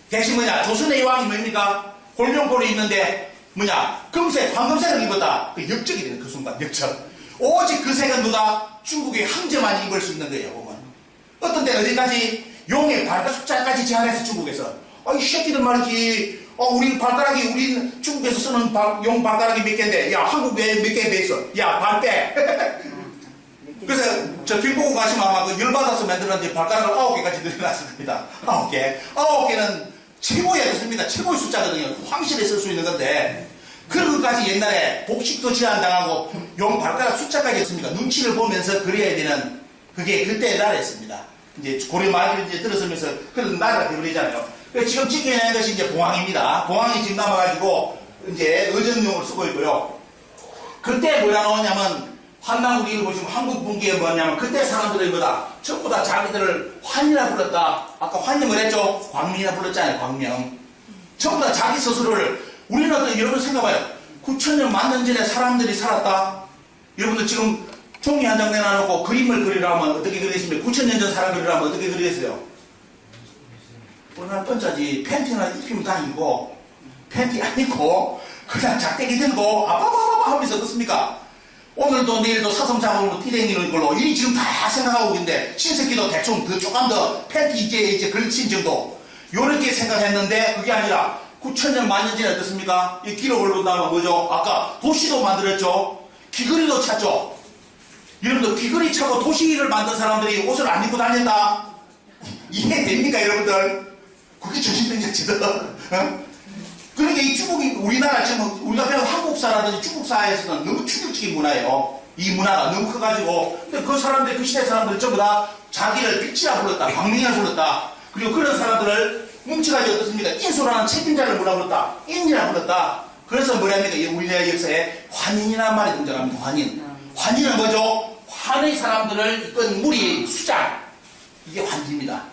대신 뭐냐? 조선의 왕이 뭡니까? 골룡포를 입는데 뭐냐? 금색, 황금색을 입었다. 그 역적이 되는 그 순간 역적. 오직 그 색은 누가? 중국의 황제만 입을 수 있는 거예요. 보면. 어떤 때는 어디까지? 용의 발가락 숫자까지 제한해서 중국에서. 이 새끼들 말이지. 우리 발가락이 우리 중국에서 쓰는 용 발가락이 몇 개인데 야 한국 왜 몇 개에 비해서 야 발 빼. 그래서 저 김포구 가시면 아마 그 열받아서 만들었는데 발가락을 9개까지 늘려놨을 겁니다. 9개. 9개는 최고의 숫자입니다. 최고의 숫자거든요. 황실에 쓸 수 있는 건데 그런 것까지 옛날에 복식도 제한당하고 용 발가락 숫자까지 했습니다. 눈치를 보면서 그려야 되는 그게 그때의 나라였습니다. 이제 고려 말기를 이제 들어서면서 그런 나라가 되버리잖아요. 그래서 지금 지켜내는 것이 이제 봉황입니다. 봉황이 지금 남아가지고 이제 의전용을 쓰고 있고요. 그때 뭐라 나오냐면 환난국이 이거 보시면 한국 분기에 뭐냐면 그때 사람들이 뭐다 전부 다 자기들을 환이라 불렀다. 아까 환이 뭐랬죠? 광명이라 불렀잖아요. 광명. 전부 다 자기 스스로를 우리는 어떤 여러분 생각해봐요. 9,000년 만년 전에 사람들이 살았다. 여러분들 지금 종이 한 장 내놔놓고 그림을 그리라면 어떻게 그리겠습니까? 9,000년 전 사람 그리라면 어떻게 그리겠어요? 뻔한 뻔짜지 팬티나 입히면 다니고 팬티 안 입고 그냥 작대기 들고 아바바바바 하면서 어떻습니까? 오늘도 내일도 사성작업으로 뛰댕기는 걸로 이 지금 다 생각하고 있는데 신새끼도 대충 조금 더 팬티 이제 걸친 정도 요렇게 생각했는데 그게 아니라 9,000년 만년 전에 어떻습니까? 이 기록을 본다면 뭐죠? 아까 도시도 만들었죠? 귀걸이도 찾죠? 여러분들 귀걸이 차고 도시를 만든 사람들이 옷을 안 입고 다닌다? 이해됩니까 여러분들? 그게 정신병자지들. 그러니까 이 중국이 우리나라 지금 우리가 배운 한국사라든지 중국사에서는 너무 충격적인 문화예요. 이 문화가 너무 커가지고 근데 그 사람들 그 시대 사람들 전부 다 자기를 빛이라 불렀다, 광명이라 불렀다. 그리고 그런 사람들을 뭉쳐가지고 어떻습니까? 인수라는 책임자를 뭐라 그랬다? 인이라 불렀다. 그래서 뭐랍니까? 이 우리나라 역사에 환인이라는 말이 등장합니다. 환인. 환인은 뭐죠? 환의 사람들을 이끈 무리, 수장. 이게 환지입니다.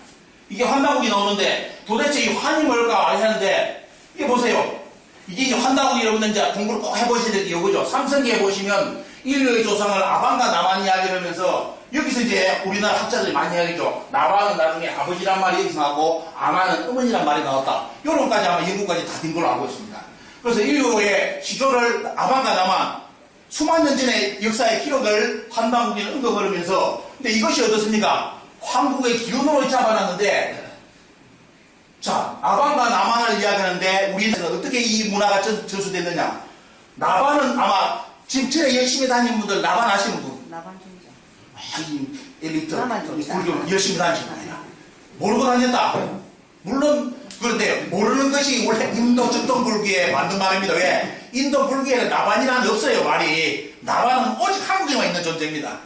이게 환다국이 나오는데 도대체 이 환이 뭘까 하는데 이게 보세요. 이게 이제 환다국이 여러분들 이제 공부를 꼭 해보셔야 될 게 이거죠. 삼성기에 보시면 인류의 조상을 아반과 나반 이야기를 하면서 여기서 이제 우리나라 학자들이 많이 이야기죠. 나반은 나중에 아버지란 말이 여기서 나왔고 아마는 어머니란 말이 나왔다. 요런까지 아마 연구까지 다 된 걸로 알고 있습니다. 그래서 인류의 시조를 아반과 나반 수만 년 전의 역사의 기록을 환방국에는 언급을 하면서 근데 이것이 어떻습니까? 황국의 기운으로 잡아놨는데 자 아반과 나반을 이야기하는데 우리는 어떻게 이 문화가 전수됐느냐 나반은 아마 지금 전에 열심히 다니는 분들 나반 아시는 분 나반 종자. 이 엘리트 나반 종자. 불교 열심히 다니시는 분이야 모르고 다녔다 물론 그런데 모르는 것이 원래 인도 전통 불교에 맞는 말입니다. 왜? 인도 불교에는 나반이라는 게 없어요. 말이 나반은 오직 한국에만 있는 존재입니다.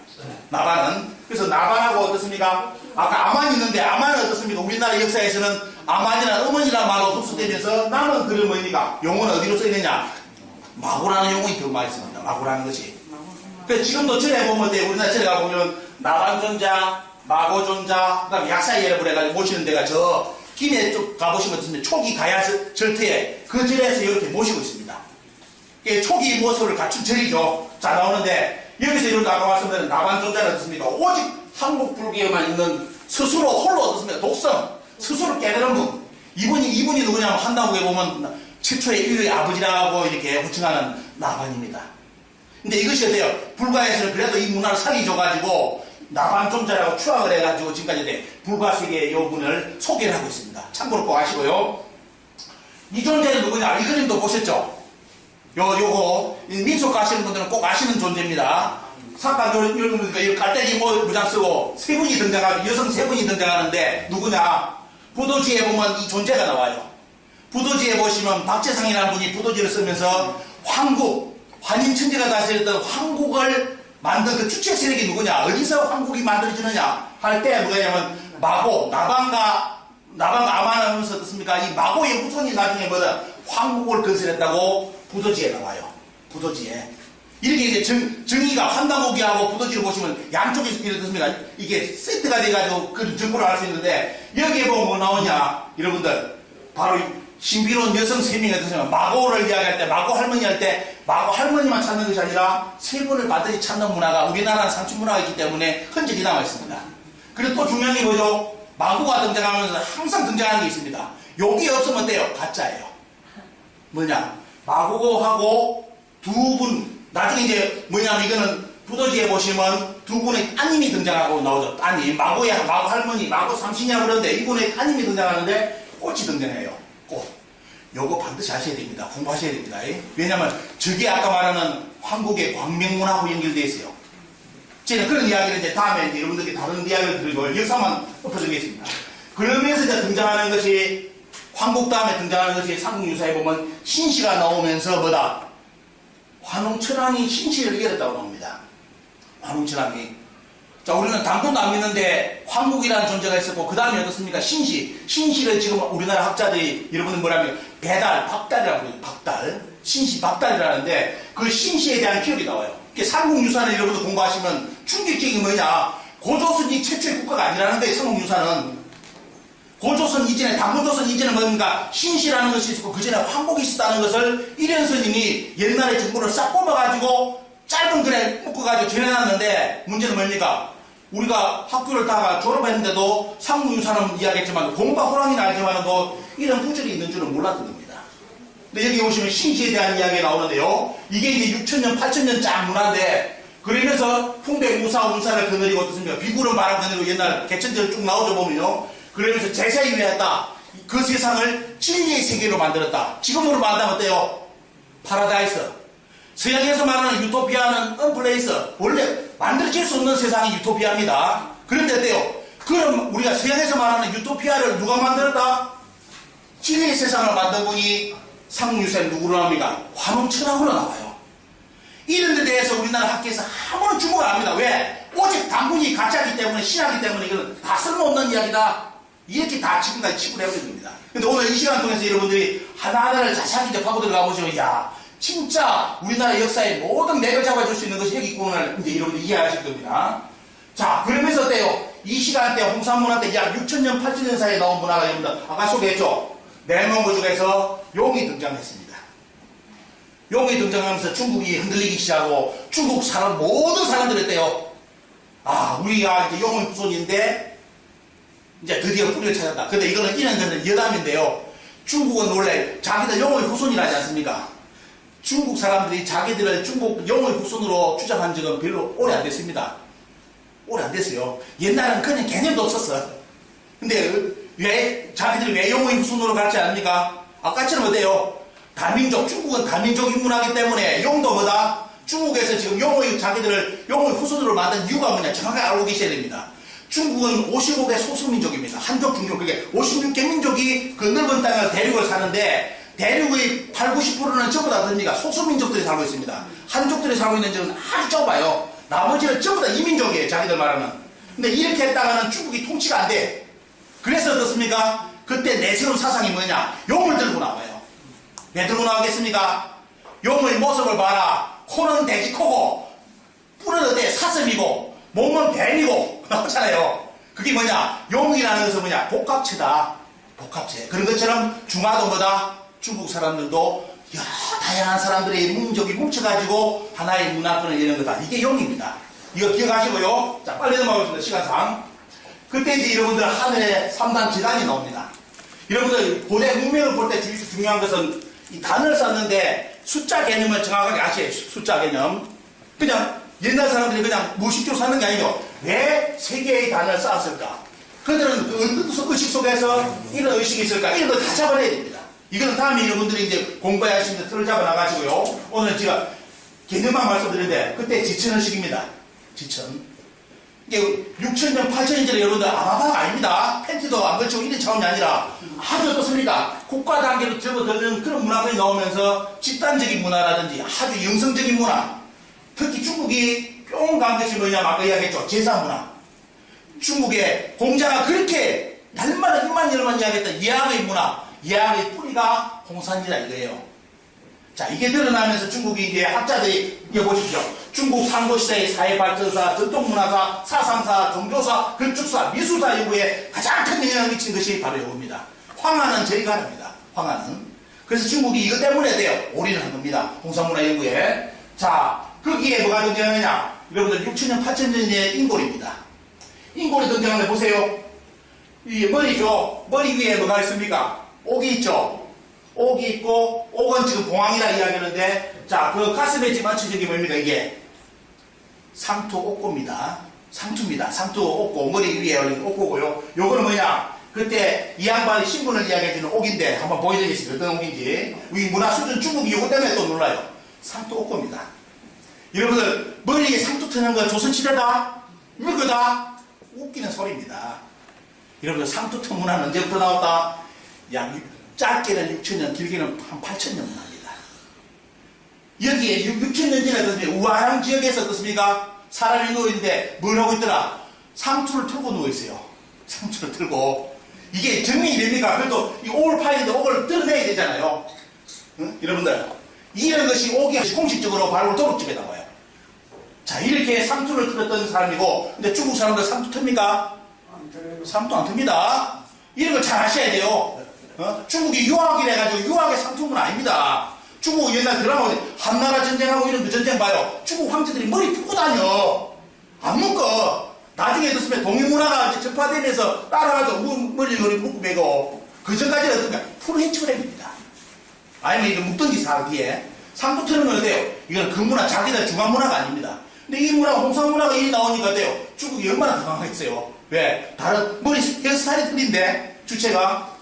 나반은 그래서 나반하고 어떻습니까? 아까 아만이 있는데 아만은 어떻습니까? 우리나라 역사에서는 아만이라는 어머니라는 말로 흡수되면서 남은 글은 뭡니까? 용어는 어디로 써있느냐? 마고라는 용어가 더 많이 씁니다. 마고라는 것이. 그래서 지금도 절에 보면 우리나라 절에 가보면 나반존자, 마고존자, 그 다음에 약사 예를 해가지고 모시는 데가 저 김해 쪽 가보시면 어떻습니까? 초기 가야 절터에 그 절에서 이렇게 모시고 있습니다. 이게 초기 모습을 갖춘 절이죠. 자 나오는데 여기서 이런 아까 말씀드린 나반존자는 어떻습니까? 오직 한국 불교에만 있는 스스로 홀로 어떻습니까? 독성 스스로 깨달은 분 이분이 누구냐면 한다국에 보면 최초의 인류의 아버지라고 이렇게 호칭하는 나반입니다. 근데 이것이 어때요? 불가에서는 그래도 이 문화를 살리줘가지고 나반존자라고 추앙을 해가지고 지금까지 불가세계의 요 분을 소개를 하고 있습니다. 참고로 꼭 아시고요. 이 존재는 누구냐? 이 그림도 보셨죠? 요거 민속 가시는 분들은 꼭 아시는 존재입니다. 잠깐 요 깔때기 무장 쓰고 세 분이 등장하고 여성 세 분이 등장하는데 누구냐? 부도지에 보면 이 존재가 나와요. 부도지에 보시면 박재상이라는 분이 부도지를 쓰면서 황국 환인천재가 다스렸던 황국을 만든 그 주체 세력이 누구냐? 어디서 황국이 만들어지느냐? 할 때 뭐냐면 마고 나반과 아만하면서 어떻습니까? 이 마고의 후손이 나중에 뭐다? 황국을 건설했다고 부도지에 나와요. 부도지에. 이렇게 이제 정의가 환다고기하고 부도지를 보시면 양쪽에 이렇습니까? 이게 세트가 돼가지고 그 정보를 알 수 있는데 여기에 보면 뭐 나오냐? 여러분들 바로 신비로운 여성 세 명이 어떻습니까? 마고를 이야기할 때 마고 할머니 할 때 마고 할머니만 찾는 것이 아니라 세 분을 반드시 찾는 문화가 우리나라는 상추 문화가 있기 때문에 흔적이 남아 있습니다. 그리고 또 중요한 게 뭐죠? 마고가 등장하면서 항상 등장하는 게 있습니다. 여기 없으면 어때요? 가짜예요. 뭐냐? 마고하고 두 분 나중에 이제 뭐냐면 이거는 부도지에 보시면 두 분의 따님이 등장하고 나오죠. 따님 마고 할머니 마고 삼신이라고 그러는데 이분의 따님이 등장하는데 꽃이 등장해요. 꽃. 요거 반드시 하셔야 됩니다. 공부하셔야 됩니다. 왜냐면 저게 아까 말하는 한국의 광명문화하고 연결되어 있어요. 제가 그런 이야기를 이제 다음에 이제 여러분들께 다른 이야기를 드리고 역사만 엎어드리겠습니다. 그러면서 이제 등장하는 것이 황국 다음에 등장하는 것이 삼국유사에 보면 신씨가 나오면서 뭐다? 환웅천왕이 신씨를 이겼다고 나옵니다. 환웅천왕이. 자, 우리는 당분도 안 믿는데 황국이라는 존재가 있었고 그 다음에 어떻습니까? 신씨. 신씨를 지금 우리나라 학자들이 여러분들 뭐라면 배달, 박달이라고 그러죠. 박달. 신씨, 박달이라는데 그 신씨에 대한 기억이 나와요. 삼국유사를 여러분들 공부하시면 충격적인 뭐냐? 고조선이 최초의 국가가 아니라는 거예요. 삼국유사는. 고조선 이전에 당고조선 이전에 뭡니까? 신씨라는 것이 있었고 그 전에 황국이 있었다는 것을 이련 스님이 옛날에 정보를 싹 뽑아가지고 짧은 글에 묶어가지고 전해놨는데 문제는 뭡니까? 우리가 학교를 다가 졸업했는데도 삼국유사는 이야기했지만 공과 호랑이는 알지만도 이런 구절이 있는 줄은 몰랐던 겁니다. 근데 여기 오시면 신씨에 대한 이야기가 나오는데요. 이게 이제 6,000년, 8,000년 짠 문화인데 그러면서 풍백, 우사, 운사를 거느리고 어떻습니까? 비구름 바람 거느리고 옛날 개천절 쭉 나오죠 보면요. 그러면서 제사에 위했다. 그 세상을 진리의 세계로 만들었다. 지금으로 말하면 어때요? 파라다이스. 서양에서 말하는 유토피아는 언플레이스. 원래 만들어질 수 없는 세상이 유토피아입니다. 그런데 어때요? 그럼 우리가 서양에서 말하는 유토피아를 누가 만들었다? 진리의 세상을 만든 분이 삼국유사에 누구로 나옵니까? 환웅천왕으로 나와요. 이런 데 대해서 우리나라 학계에서 아무런 주목을 안 합니다. 왜? 오직 당군이 가짜기 때문에 신하기 때문에 이건 다 쓸모없는 이야기다. 이렇게 다 지금까지 치부를 해버린 겁니다. 근데 오늘 이 시간 통해서 여러분들이 하나하나를 자세하게 이제 파고 들어가 보시면, 야, 진짜 우리나라 역사의 모든 맥을 잡아줄 수 있는 것이 여기 있구나, 이제 여러분들 이해하실 겁니다. 자, 그러면서 어때요? 이 시간 때 홍산문화 때 약 6,000년, 8,000년 사이에 나온 문화가 여러분들 아까 소개했죠? 내몽고족에서 용이 등장했습니다. 용이 등장하면서 중국이 흔들리기 시작하고 중국 사람, 모든 사람들이 어때요? 아, 우리가 이제 용의 후손인데 이제 드디어 뿌리를 찾았다. 근데 이거는 이런저런 여담인데요. 중국은 원래 자기들 용의 후손이라지 않습니까? 중국 사람들이 자기들을 중국 용의 후손으로 주장한 적은 별로 오래 안 됐습니다. 오래 안 됐어요. 옛날엔 그냥 개념도 없었어. 근데 왜 자기들이 왜 용의 후손으로 가르치지 않습니까? 아까처럼 어때요? 다민족, 중국은 다민족 인문화이기 때문에 용도 뭐다? 중국에서 지금 자기들을 용의 후손으로 만든 이유가 뭐냐? 정확하게 알고 계셔야 됩니다. 중국은 55개 소수민족입니다. 한족, 중족, 그게 56개 민족이 그 넓은 땅을 대륙을 사는데 대륙의 8, 90%는 전부 다 뭡니까? 소수민족들이 살고 있습니다. 한족들이 살고 있는 지역은 아주 좁아요. 나머지는 전부 다 이민족이에요. 자기들 말하는. 근데 이렇게 했다가는 중국이 통치가 안 돼. 그래서 어떻습니까? 그때 내세운 사상이 뭐냐? 용을 들고 나와요. 왜 들고 나오겠습니까? 용의 모습을 봐라. 코는 돼지코고 뿔은 어때? 사슴이고 몸은 뱀이고 나오잖아요. 그게 뭐냐? 용이라는 것은 뭐냐? 복합체다. 복합체. 그런 것처럼 중화도 뭐다? 중국 사람들도 다양한 사람들의 민족이 뭉쳐가지고 하나의 문화권을 여는 거다. 이게 용입니다. 이거 기억하시고요. 자, 빨리 넘어가겠습니다. 시간상. 그때 이제 여러분들 하늘에 3단 재단이 나옵니다. 여러분들 고대 문명을 볼 때 중요한 것은 이 단을 썼는데 숫자 개념을 정확하게 아셔야 해요. 숫자 개념. 그냥 옛날 사람들이 그냥 무의식적으로 사는 게 아니죠. 왜 세 개의 단을 쌓았을까? 그들은 어떤 의식 속에서 이런 의식이 있을까? 이런 걸 다 잡아내야 됩니다. 이거는 다음에 여러분들이 이제 공부해야 하시는데 틀을 잡아 나가시고요. 오늘 제가 개념만 말씀드리는데 그때 지천의식입니다. 지천. 이게 6,000년, 8,000년 전에 여러분들 아마바가 아닙니다. 팬티도 안 걸치고 이런 차원이 아니라 아주 어떻습니까? 국가 단계로 접어드는 그런 문화들이 나오면서 집단적인 문화라든지 아주 영성적인 문화. 특히 중국이 뿅 간 것이 뭐냐면 아까 이야기했죠. 제사 문화. 중국의 공자가 그렇게 날마다 입만 열만 이야기했던 예왕의 문화. 예왕의 뿌리가 홍산이라 이거예요. 자, 이게 드러나면서 중국이 이제 학자들이 이거 보십시오. 중국 상고시대의 사회발전사, 전통문화사, 사상사, 종교사, 건축사, 미술사 연구에 가장 큰 영향을 미친 것이 바로 이겁니다. 황하는 저리 가랍니다. 황하는. 그래서 중국이 이것 때문에 돼요. 올인을 한 겁니다. 홍산문화 연구에. 자, 거기에 뭐가 등장하느냐? 여러분들 6,000년, 8,000년의 인골입니다. 인골이 등장하는데 보세요. 이 머리죠. 머리 위에 뭐가 있습니까? 옥이 있죠. 옥이 있고, 옥은 지금 봉황이라 이야기하는데, 자, 그 가슴에 지금 맞춰진 게 뭡니까, 이게? 상투 옥고입니다. 상투입니다. 상투 옥고, 머리 위에 올린 옥고고요. 요거는 뭐냐? 그때 이 양반이 신분을 이야기해주는 옥인데, 한번 보여드리겠습니다. 어떤 옥인지. 우리 문화 수준 중국이 요거 때문에 또 놀라요. 상투 옥고입니다. 여러분들, 머리에 상투 트는 건 조선시대다? 이거다? 웃기는 소리입니다. 여러분들, 상투 트 문화는 언제부터 나왔다? 짧게는 6,000년, 길게는 한 8,000년 문화입니다. 여기에 6,000년 전에 어떻습니까? 우아랑 지역에서 어떻습니까? 사람이 누워있는데 뭘 하고 있더라? 상투를 틀고 누워있어요. 상투를 틀고. 이게 증명이 됩니까? 그래도 이 옥을 파는데 옥을 드러내야 되잖아요. 응? 여러분들, 이런 것이 옥이 공식적으로 바로 도록집에 나와요. 자, 이렇게 상투를 틀었던 사람이고, 근데 중국 사람들 상투 틉니까? 상투 안 틉니다. 이런 걸 잘 아셔야 돼요. 중국이 유학이라 해가지고 유학의 상투는 아닙니다. 중국 옛날 드라마 한나라 전쟁하고 이런 그 전쟁 봐요. 중국 황제들이 머리 묶고 다녀. 안 묶어. 나중에 듣으면 동양문화가 이제 전파되면서 따라가지고 머리 묶고 매고 그 전까지는 어떤가 풀 헤치브랩입니다. 아니면 이거 묶던지 사기에 상투 트는 건 어때요? 이건 그 문화 자기들 중앙문화가 아닙니다. 근데 이 문화가 홍상문화가 이 나오니까 어때요? 중국이 얼마나 당황했어요. 왜? 다른 머리 헤어스타일이 틀린데 주체가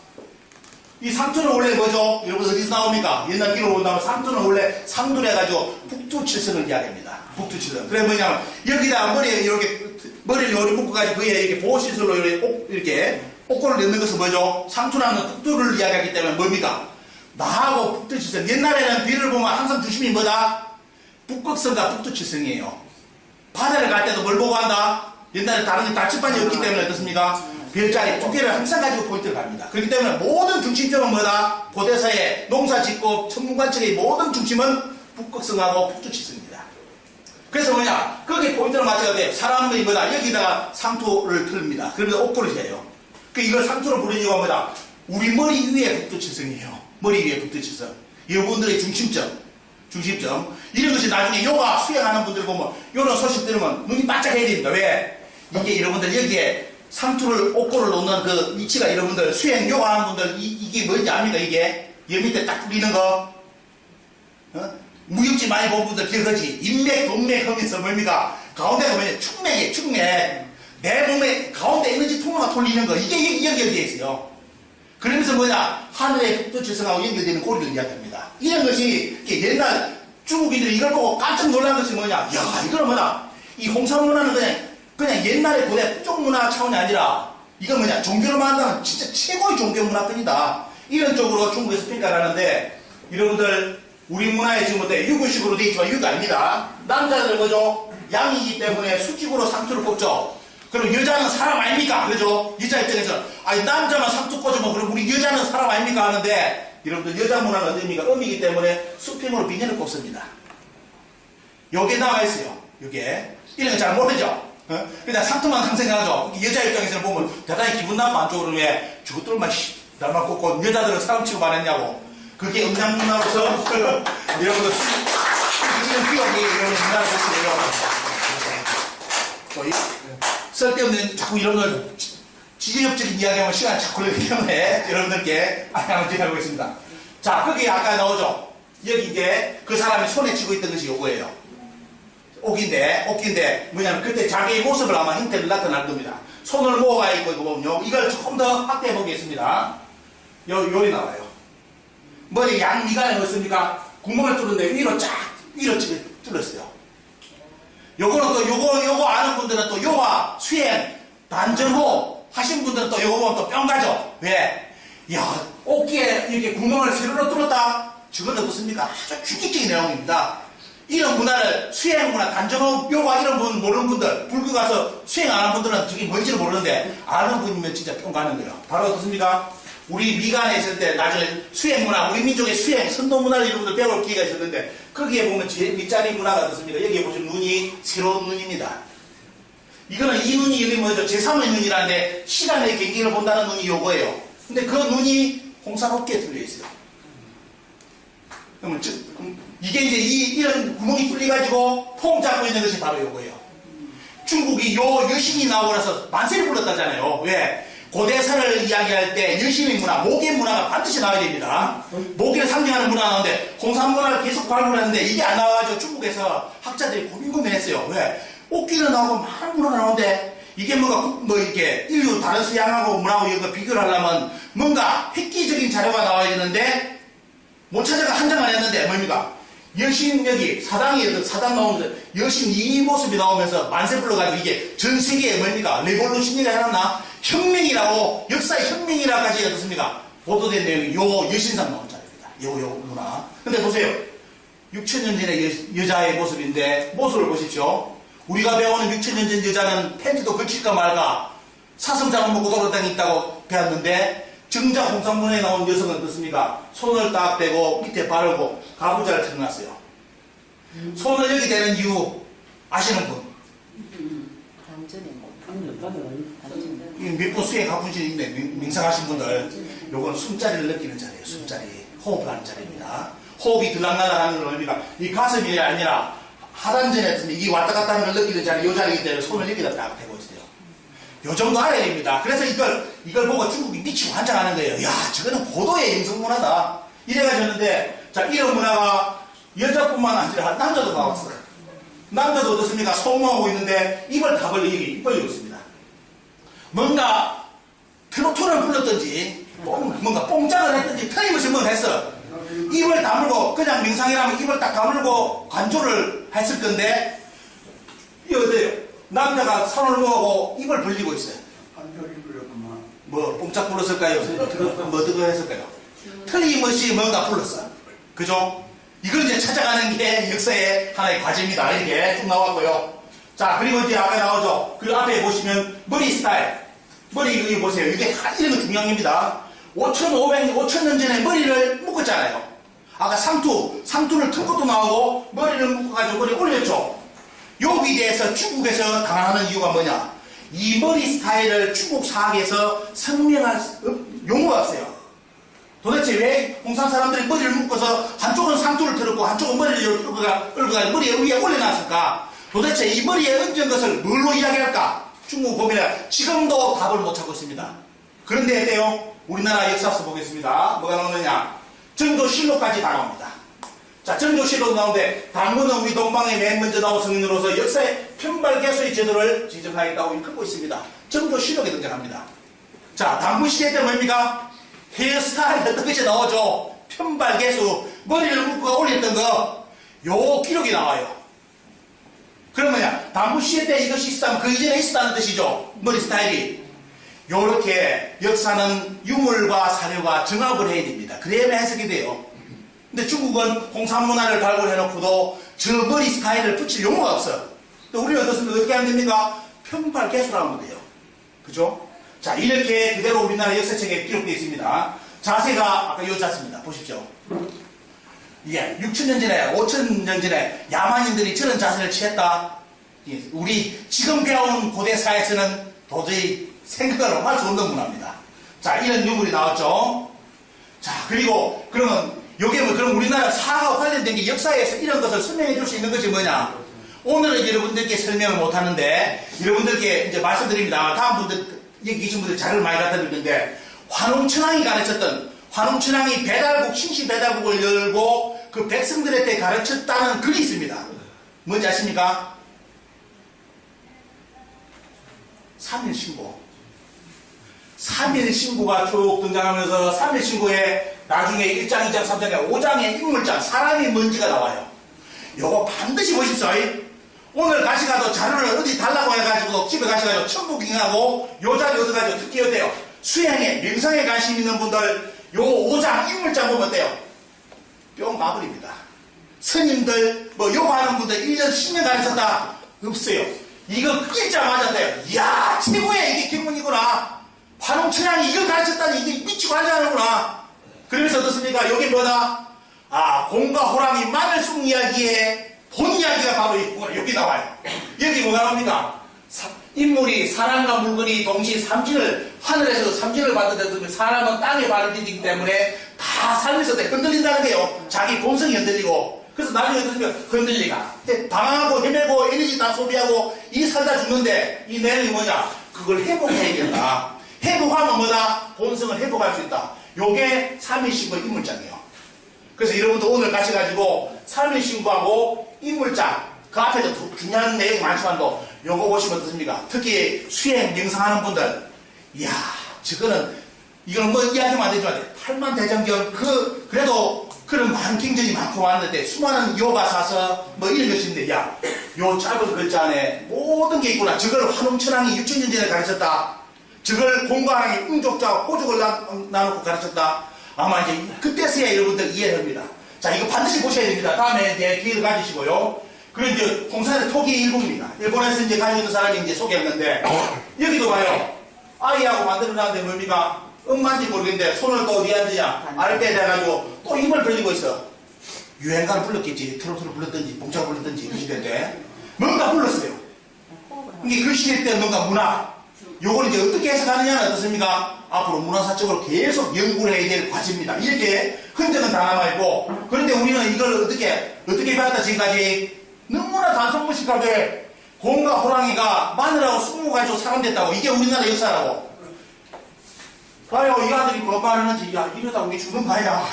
이 상투는 원래 뭐죠? 여러분 어디서 나옵니까? 옛날 기록으로 본다면 상투는 원래 상두를 해가지고 북두칠성을 이야기합니다. 북두칠성. 그래 뭐냐면 여기다 머리에 이렇게 머리를 요리 묶어가지고 그에 이렇게 보호시설로 이렇게 옥고를 넣는 것은 뭐죠? 상투라는 북두를 이야기하기 때문에 뭡니까? 나하고 북두칠성. 옛날에는 비를 보면 항상 중심이 뭐다? 북극성과 북두칠성이에요. 바다를 갈 때도 뭘 보고 한다? 옛날에 다른 나침반이 없기 때문에 어떻습니까? 별자리 두 개를 항상 가지고 포인트를 갑니다. 그렇기 때문에 모든 중심점은 뭐다? 고대사의 농사짓고 천문관측의 모든 중심은 북극성하고 북두칠성입니다. 그래서 뭐냐? 거기에 포인트를 맞춰야 돼. 사람들이 뭐다? 여기다가 상토를 틀립니다. 그러면서 옥토를 해요. 이걸 상토로 부르는 이유가 뭐다? 우리 머리 위에 북두칠성이에요. 머리 위에 북두칠성. 여러분들의 중심점. 이런 것이 나중에 요가 수행하는 분들 보면 요런 소식 들으면 눈이 반짝해야 됩니다. 왜? 이게 여러분들 여기에 상투를 옥고를 놓는 그 위치가 여러분들 수행 요가 하는 분들 이게 뭔지 압니까? 이게 여 밑에 딱 뚫리는 거 무역지 많이 본 분들 기억하지? 인맥 동맥 하면서 뭡니까? 가운데가 뭐냐? 축맥 내 몸에 가운데 에너지 통로가 돌리는 거 이게 연결되어 있어요. 그러면서 뭐냐? 하늘의 북두칠성하고 연결되는 고리를 이야기합니다. 이런 것이 옛날 중국인들이 이걸 보고 깜짝 놀란 것이 뭐냐? 야, 이거는 뭐냐? 이 홍산문화는 그냥 옛날의 고대 북쪽 문화 차원이 아니라 이건 뭐냐? 종교를 만나는 진짜 최고의 종교 문화권이다. 이런 쪽으로 중국에서 평가를 하는데 여러분들 우리 문화에 지금부터 유구식으로 되어 있지만 유가 아닙니다. 남자들은 뭐죠? 양이기 때문에 수직으로 상투를 뽑죠. 그럼 여자는 사람 아닙니까? 그죠? 여자 입장에서 아니 남자만 상투 꽂으면 그럼 우리 여자는 사람 아닙니까? 하는데 여러분들 여자 문화는 어디입니까? 음이기 때문에 수평으로 비녀를 꼽습니다. 요게 나와 있어요. 요게 이런 거 잘 모르죠? 그냥 상투만 상생하죠. 여자 입장에서는 보면 대단히 기분 나빠 안쪽으로 왜 저것들만 날만 꽂고 여자들은 사람 취급 안 했냐고. 그게 음양 문화로서 여러분들 이런 기억이 여러분 문화를 보시면 쓸데없는 자꾸 이런 걸 지적적인 이야기하면 시간 자꾸 걸리기 때문에 여러분들께 한번 제시하고 있습니다. 자, 거기에 아까 나오죠. 여기 이제 그 사람이 손에 쥐고 있던 것이 요거예요. 옥인데 뭐냐면 그때 자기의 모습을 아마 형태를 나타날 겁니다. 손을 모아가 있고 이거 보면요. 이걸 조금 더 확대해 보겠습니다. 요리 나와요. 머리 양 미간에 넣습니까? 구멍을 뚫는데 위로 뚫었어요. 요거는 또 요거 아는 분들은 또 요가 수행 단전호 하신 분들은 또 요거 보면 또 뿅 가죠. 왜? 야, 어깨에 이렇게 구멍을 세로로 뚫었다? 저건 어떻습니까? 아주 규칙적인 내용입니다. 이런 문화를 수행 문화, 단전호, 요가 이런 분 모르는 분들, 불교 가서 수행 안 하는 분들은 저게 뭔지를 모르는데 아는 분이면 진짜 뿅 가는 거예요. 바로 어떻습니까? 우리 미간에 있을 때 나중에 수행 문화, 우리 민족의 수행, 선도 문화를 여러분들 배울 기회가 있었는데 거기에 보면 제일 밑자리 문화가 어떻습니까? 여기에 보시면 눈이 새로운 눈입니다. 이거는 이 눈이 여기 뭐죠? 제3의 눈이라는데 시간의 경기를 본다는 눈이 요거예요. 근데 그 눈이 홍산옥기에 들려있어요. 그러면 이게 이제 이런 구멍이 뚫려가지고 폼 잡고 있는 것이 바로 요거예요. 중국이 요 여신이 나오고 나서 만세를 불렀다잖아요. 왜? 고대사를 이야기할 때 여신의 문화, 목의 문화가 반드시 나와야 됩니다. 목을 상징하는 문화가 나오는데 홍산 문화를 계속 발굴했는데 이게 안 나와가지고 중국에서 학자들이 고민했어요. 왜? 옥기는 나오고 많은 문화가 나오는데 이게 뭐 이렇게 인류 다른 서양하고 문화하고 이런 거 비교를 하려면 뭔가 획기적인 자료가 나와야 되는데 못 찾아가 한장 안 했는데 뭡니까? 여신 여기 사당 나오면서 여신 이 모습이 나오면서 만세 불러가지고 이게 전 세계에 뭡니까? 레볼루션이라 해놨나? 혁명이라고 역사의 혁명이라까지 어떻습니까? 보도된 내용이 요 여신상 나온 자료입니다. 요 문화. 근데 보세요. 6,000년 전의 여자의 모습인데 모습을 보십시오. 우리가 배우는 6,000년 전 여자는 팬티도 걸칠까 말까 사슴장을 먹고 돌아다녔다고 배웠는데 정작 홍산문에 나온 여성은 어떻습니까? 손을 딱 대고 밑에 바르고 가부좌를 틀어놨어요. 손을 여기 대는 이유 아시는 분? 몇 분 수행 가보신 있네. 명상하신 분들 요건 숨자리를 느끼는 자리예요. 숨자리. 호흡을 하는 자리입니다. 호흡이 들락날락 하는 건 뭡니까? 이 가슴이 아니라 하단전에 이게 왔다 갔다 하는 걸 느끼는 자리 요 자리이기 때문에 손을 여기다 딱 대고 있어요. 요 정도 알아야 됩니다. 그래서 이걸 보고 중국이 미치고 환장하는 거예요. 야, 저거는 고도의 영성문화다. 이래가지는데, 자, 이런 문화가 여자뿐만 아니라 남자도 나왔어요. 남자도 어떻습니까? 성공하고 있는데 입을 다 벌리고 입 벌리고 있습니다. 뭔가 트로트를 불렀든지, 뭔가 뽕짝을 했든지 틀림없이 뭔가 했어. 입을 다물고, 그냥 명상이라면 입을 딱 다물고 관조를 했을 건데, 이거 어때요? 남자가 손을 모으고 입을 벌리고 있어요. 한절이 불렸구만. 뭐 뽕짝 불렀을까요? 뭐 뜨거 했을까요? 틀림없이 뭔가 불렀어. 그죠? 이걸 이제 찾아가는 게 역사의 하나의 과제입니다. 이렇게 쭉 나왔고요. 자, 그리고 이제 앞에 나오죠. 그 앞에 보시면 머리 스타일. 머리 이거 보세요. 이게 이런 거 중요한 겁니다. 5,500년 전에 머리를 묶었잖아요. 아까 상투를 튼 것도 나오고 머리를 묶어가지고 머리 올렸죠. 여기에 대해서 중국에서 당하는 이유가 뭐냐? 이 머리 스타일을 중국 사학에서 설명할 용어가 없어요. 도대체 왜 홍산 사람들이 머리를 묶어서 한쪽은 상투를 틀었고 한쪽은 머리를 얽어가지고 머리 위에 올려놨을까? 도대체 이 머리에 얹은 것을 뭘로 이야기할까? 중국 보면 지금도 답을 못 찾고 있습니다. 그런데 어때요? 우리나라 역사서 보겠습니다. 뭐가 나오느냐? 정조실록까지 다 나옵니다. 자, 정조실록 나오는데 당군은 우리 동방에 맨 먼저 나온 성인으로서 역사의 편발개수의 제도를 지정하였다고 읽고 있습니다. 정조실록에 등장합니다. 자, 당군 시대 때 뭡니까? 헤어스타일 어떤 것이 나오죠? 편발개수, 머리를 묶고 올렸던 거, 요 기록이 나와요. 그러면요, 당군 시대 때 이것이 있었다면 그 이전에 있었다는 뜻이죠. 머리 스타일이. 요렇게 역사는 유물과 사료가 정합을 해야 됩니다. 그래야만 해석이 돼요. 근데 중국은 홍산 문화를 발굴해놓고도 저 머리 스타일을 붙일 용어가 없어요. 우리는 어떻습니까? 어떻게 하면 됩니까? 편발개수라고 하면 돼요. 그죠? 자, 이렇게 그대로 우리나라 역사책에 기록되어 있습니다. 자세가 아까 요 자세입니다. 보십시오. 이게 6,000년 전에, 5,000년 전에 야만인들이 저런 자세를 취했다. 우리 지금 배운 고대사에서는 도저히 생각을 할 수 없는 문화입니다. 자, 이런 유물이 나왔죠. 자, 그리고 그러면 요게 뭐 그럼 우리나라 사하와 관련된 게 역사에서 이런 것을 설명해 줄 수 있는 것이 뭐냐? 오늘은 여러분들께 설명을 못 하는데 여러분들께 이제 말씀드립니다. 다음 분들 여기 계신 분들 자료를 많이 갖다 드리는데 환웅천왕이 가르쳤던 환웅천왕이 배달국 신시 배달국을 열고 그 백성들한테 가르쳤다는 글이 있습니다. 뭔지 아십니까? 3.1신고. 3.1신고가 쭉 등장하면서 3.1신고에 나중에 1장, 2장, 3장에 5장에 인물장, 사람이 뭔지가 나와요. 요거 반드시 보십시오. 오늘 가시가도 자료를 어디 달라고 해가지고 집에 가시가지고 천부킹하고 요 자리 얻어가지고 특히 어때요? 수행에, 명상에 관심 있는 분들 요 5장 인물장 보면 어때요? 뿅 마블입니다. 스님들, 뭐 요구하는 분들 1년, 10년 가르쳤다? 없어요. 이거 일자 맞았대요. 이야, 최고의 이게 경문이구나. 환웅천왕이 이걸 가르쳤다니 이게 미치고 앉아하는구나. 그러면서 어떻습니까? 여기 뭐다? 아, 공과 호랑이 마늘쑥 이야기의 본 이야기가 바로 있구나. 여기 나와요. 여기 뭐가 나옵니까? 인물이 사람과 물건이 동시에 삼진을, 하늘에서 삼진을 받는데 사람은 땅에 발을 디디기 때문에 다 살면서 흔들린다는 게요. 자기 본성이 흔들리고. 그래서 나중에 어떻습니까? 흔들리가. 방황하고 헤매고 에너지 다 소비하고 이 살다 죽는데 이 내용이 뭐냐? 그걸 회복해야 된다. 회복하면 뭐다? 본성을 회복할 수 있다. 요게 3.1신고 인물장이에요. 그래서 여러분도 오늘 가셔가지고 3.1신고하고 인물장 그 앞에도 중요한 내용이 많지만도 요거 보시면 어떻습니까? 특히 수행 명상하는 분들 이야 이거는 뭐 이야기만 안 되지만 팔만대장경 그래도 그런 많은 경전이 많고 많은데 수많은 요가사서 뭐 이런 것이 있는데 야 요 짧은 글자 안에 모든 게 있구나. 저걸 환웅천왕이 6,000년 전에 가르쳤다. 저걸 공과랑이 응족자 호족을 나누고 가르쳤다. 아마 이제 그때서야 여러분들 이해합니다. 자, 이거 반드시 보셔야 됩니다. 다음에 이제 기회를 가지시고요. 그리고 이제 홍산의 토기 일국입니다. 일본에서 이제 가지고 있는 사람이 이제 소개했는데 여기도 봐요. 아이하고 만들어놨는데 뭡니까? 엄마인지 모르겠는데 손을 또 어디 앉으냐? 아랫배에 대가지고 또 입을 벌리고 있어. 유행가를 불렀겠지. 트로트를 불렀든지 봉차를 불렀든지 그 시대 때 뭔가 불렀어요. 이게 그 시대 때 뭔가 문화 요걸 이제 어떻게 해석하느냐는 어떻습니까? 앞으로 문화사적으로 계속 연구를 해야 될 과제입니다. 이렇게 흔적은 다 남아있고 그런데 우리는 이걸 어떻게 배웠다 지금까지 너무나 단순무식하게 곰과 호랑이가 마늘하고 쑥무 가지고 사람됐다고 이게 우리나라 역사라고 봐요. 이 아들이 뭐 말하는지 야 이러다 우리 죽는 거 아니야.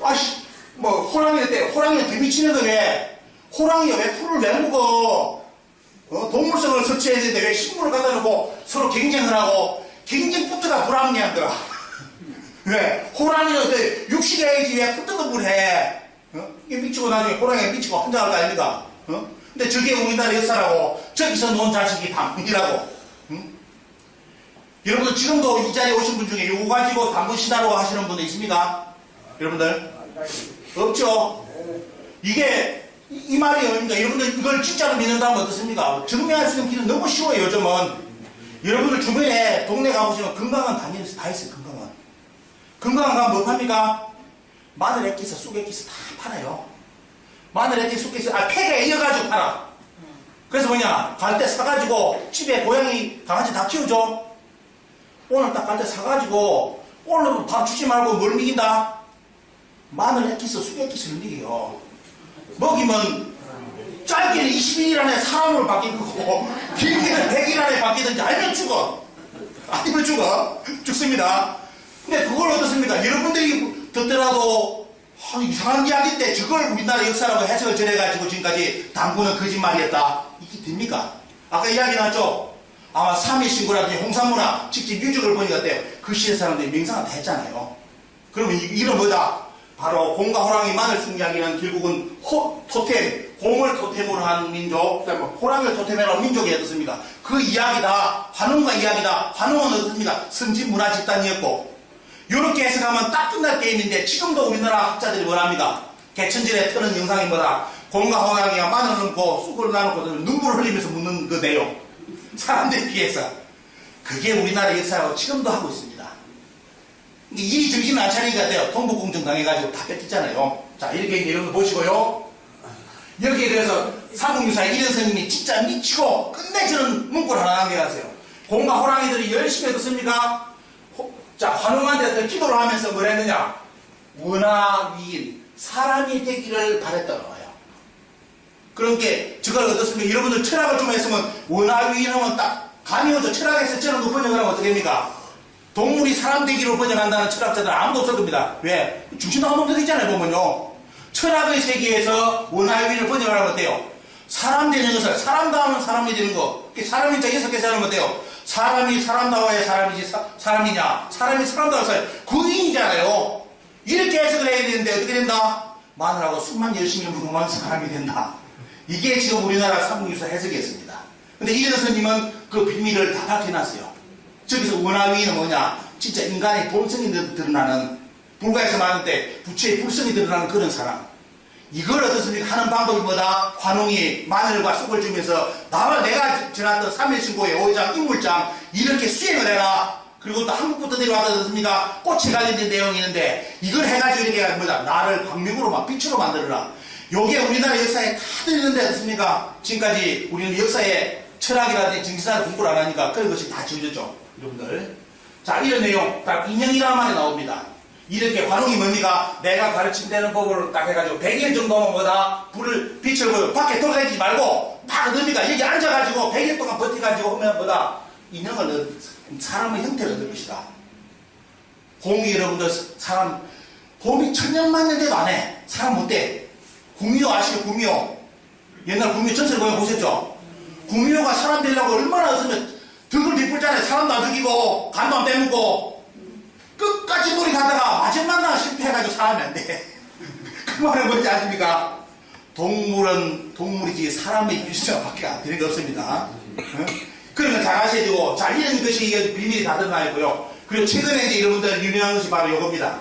아씨 뭐 호랑이한테 호랑이는 더 미치는 거 왜 호랑이가 왜 풀을 왜 먹어 동물성을 설치해야 되는데 왜 식물을 갖다 놓고 서로 경쟁을 하고 경쟁부터가 불합리한 거야. 왜? 호랑이는 육식해야지 왜 붙은 거 해? 이게 미치고 나중에 호랑이가 미치고 혼자 할 거 아닙니까? 근데 저게 우리나라 역사라고 저기서 논 자식이 당분이라고. 여러분들 지금도 이 자리에 오신 분 중에 요거 가지고 당분 신하라고 하시는 분들 있습니까? 여러분들? 없죠? 이게 이 말이 뭡니까? 여러분들 이걸 진짜로 믿는다면 어떻습니까? 증명할 수 있는 길은 너무 쉬워요. 요즘은 여러분들 주변에 동네 가보시면 건강한 단위에서 다 있어요. 건강한 가면 뭐 팝니까? 마늘 액기스, 쑥 액기스 다 팔아요. 마늘 액기스, 쑥 액기스, 팩에 이어가지고 팔아. 그래서 뭐냐, 갈 때 사가지고 집에 고양이, 강아지 다 키우죠? 오늘 딱 갈 때 사가지고 오늘 밥 주지 말고 뭘 먹인다? 마늘 액기스, 쑥 액기스를 먹여요. 먹이면 짧게는 21일 안에 사람으로 바뀐 거고 길게는 100일 안에 바뀌든지 알면 죽어. 아니면 죽습니다. 근데 그걸 어떻습니까? 여러분들이 듣더라도 이상한 이야기인데 저걸 우리나라 역사라고 해석을 전해가지고 지금까지 당구는 거짓말이었다. 이게 됩니까? 아까 이야기 나왔죠? 아마 3일 신고라든지 홍산문화 직접 유적을 보니까 어때요? 그 시대 사람들이 명상을 다 했잖아요. 그러면 이런 뭐다? 바로 곰과 호랑이 마늘 쑥 이야기는 결국은 토템, 곰을 토템으로 한 민족, 그다음에 호랑이를 토템으로 한 민족이 어떻습니까? 그 이야기다, 환웅과 이야기다. 환웅은 어떻습니까? 선진 문화 집단이었고, 이렇게 해석하면 딱 끝날 게임인데 지금도 우리나라 학자들이 뭐랍니까? 개천절에 트는 영상이 뭐다? 곰과 호랑이가 마늘 넣고 쑥을 나놓고 눈물을 흘리면서 묻는 그 내용. 사람들이 피해서. 그게 우리나라 역사라고 지금도 하고 있습니다. 이 정신을 안 차리니까 돼요. 동북공정 당해가지고 다 뺏겼잖아요. 자, 이렇게 이제 여러분 보시고요. 여기에 대해서 삼국유사의 이런 스님이 진짜 미치고 끝내주는 문구를 하나 남겨놨어요. 곰과 호랑이들이 열심히 했습니까? 자, 환웅한 데서 기도를 하면서 뭘 했느냐? 원하위인, 사람이 되기를 바랬다고 해요. 그런 게, 저걸 어떻습니까? 여러분들 철학을 좀 했으면, 원하위인 하면 딱, 감이 오죠. 철학에서 저런 거 번역을 하면 어떻게 됩니까? 동물이 사람 되기로 번역한다는 철학자들 아무도 없을 겁니다. 왜? 중심도 한 놈도 있잖아요, 보면요. 철학의 세계에서 원하위인을 번역을 하면 어때요? 사람 되는 것을, 사람다우면 사람이 되는 거. 사람인 자 6개서 하면 어때요? 사람이 사람다워야 사람이지 사람이냐? 사람이 사람다워서 구인이잖아요. 이렇게 해석을 해야 되는데 어떻게 된다? 마늘하고 쑥만 열심히 먹으면 사람이 된다. 이게 지금 우리나라 삼국유사 해석이었습니다. 근데 이런 스님은 그 비밀을 다 밝혀놨어요. 저기서 원하위는 뭐냐? 진짜 인간의 본성이 드러나는, 불가에서 말하는데 부처의 불성이 드러나는 그런 사람. 이걸 어떻습니까? 하는 방법이 뭐다? 환웅이 마늘과 쑥을 주면서 내가 전했던 3일 신고의 5장 인물장 이렇게 수행을 해라. 그리고 또 한국부터 내려왔다 어떻습니까? 꽃에 관련된 내용이 있는데 이걸 해가지고 이렇게 뭐다? 나를 광명으로 막 빛으로 만들어라. 요게 우리나라 역사에 다 들리는데 어떻습니까? 지금까지 우리는 역사에 철학이라든지 정신사를 공부를 안 하니까 그런 것이 다 지워졌죠. 여러분들. 자, 이런 내용 딱 인형이라는 말이 나옵니다. 이렇게 환웅이 뭡니까? 내가 가르친다는 법을 딱 해가지고 100일 정도면 뭐다? 빛을 밖에 돌아다니지 말고 딱 넣습니까? 여기 앉아가지고 100일 동안 버텨가지고 하면 뭐다? 인형을 사람의 형태를 얻을 것이다. 곰이 여러분들 곰이 천년만년돼도 안 해. 사람 못돼. 구미호 아시죠? 구미호. 옛날 구미호 전설 보면 보셨죠? 구미호가 사람 되려고 얼마나 했으면 덕을 뒷불자에 사람도 안 죽이고 간도 안 빼먹고 끝까지 노력하다가 마지막날 실패해가지고 사람이 안 돼. 그 말은 뭔지 아십니까? 동물은 동물이지 사람의 유전자밖에 안 되는 게 없습니다. 그런 거 잘 아셔야 되고, 자, 이런 것이 비밀이 다 드러나 있고요. 그리고 최근에 이제 여러분들 유명한 것이 바로 이겁니다.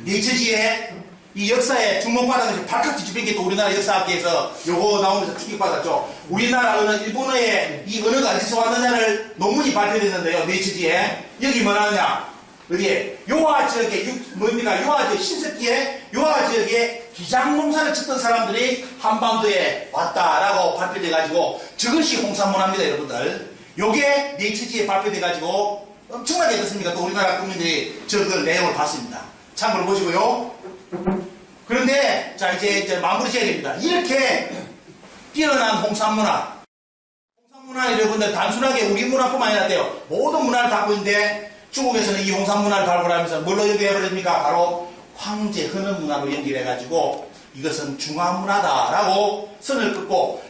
니츠지의 이 역사에 주목받은 것이 발칵 뒤집힌 게 또 우리나라 역사학계에서 요거 나오면서 충격받았죠. 우리나라 언어, 일본어의 이 언어가 어디서 왔느냐를 논문이 발표됐는데요. 니츠지에. 여기 뭐라느냐? 어디에? 요하 지역에, 뭡니까? 요하 지역, 신석기에 요하 지역에 기장농사를 짓던 사람들이 한반도에 왔다라고 발표돼가지고 저것이 홍산문화입니다, 여러분들. 요게 네이처지에 발표돼가지고 엄청나게 됐습니까? 또 우리나라 국민들이 저걸 내용을 봤습니다. 참고로 보시고요. 그런데, 자, 이제 마무리 지어야 됩니다. 이렇게 뛰어난 홍산문화. 홍산문화 여러분들 단순하게 우리 문화뿐만 아니라 돼요. 모든 문화를 갖고 있는데 중국에서는 이 홍산문화를 발굴하면서 뭘로 연결해버립니까? 바로 황제 헌업 문화로 연결해가지고 이것은 중화문화다라고 선을 긋고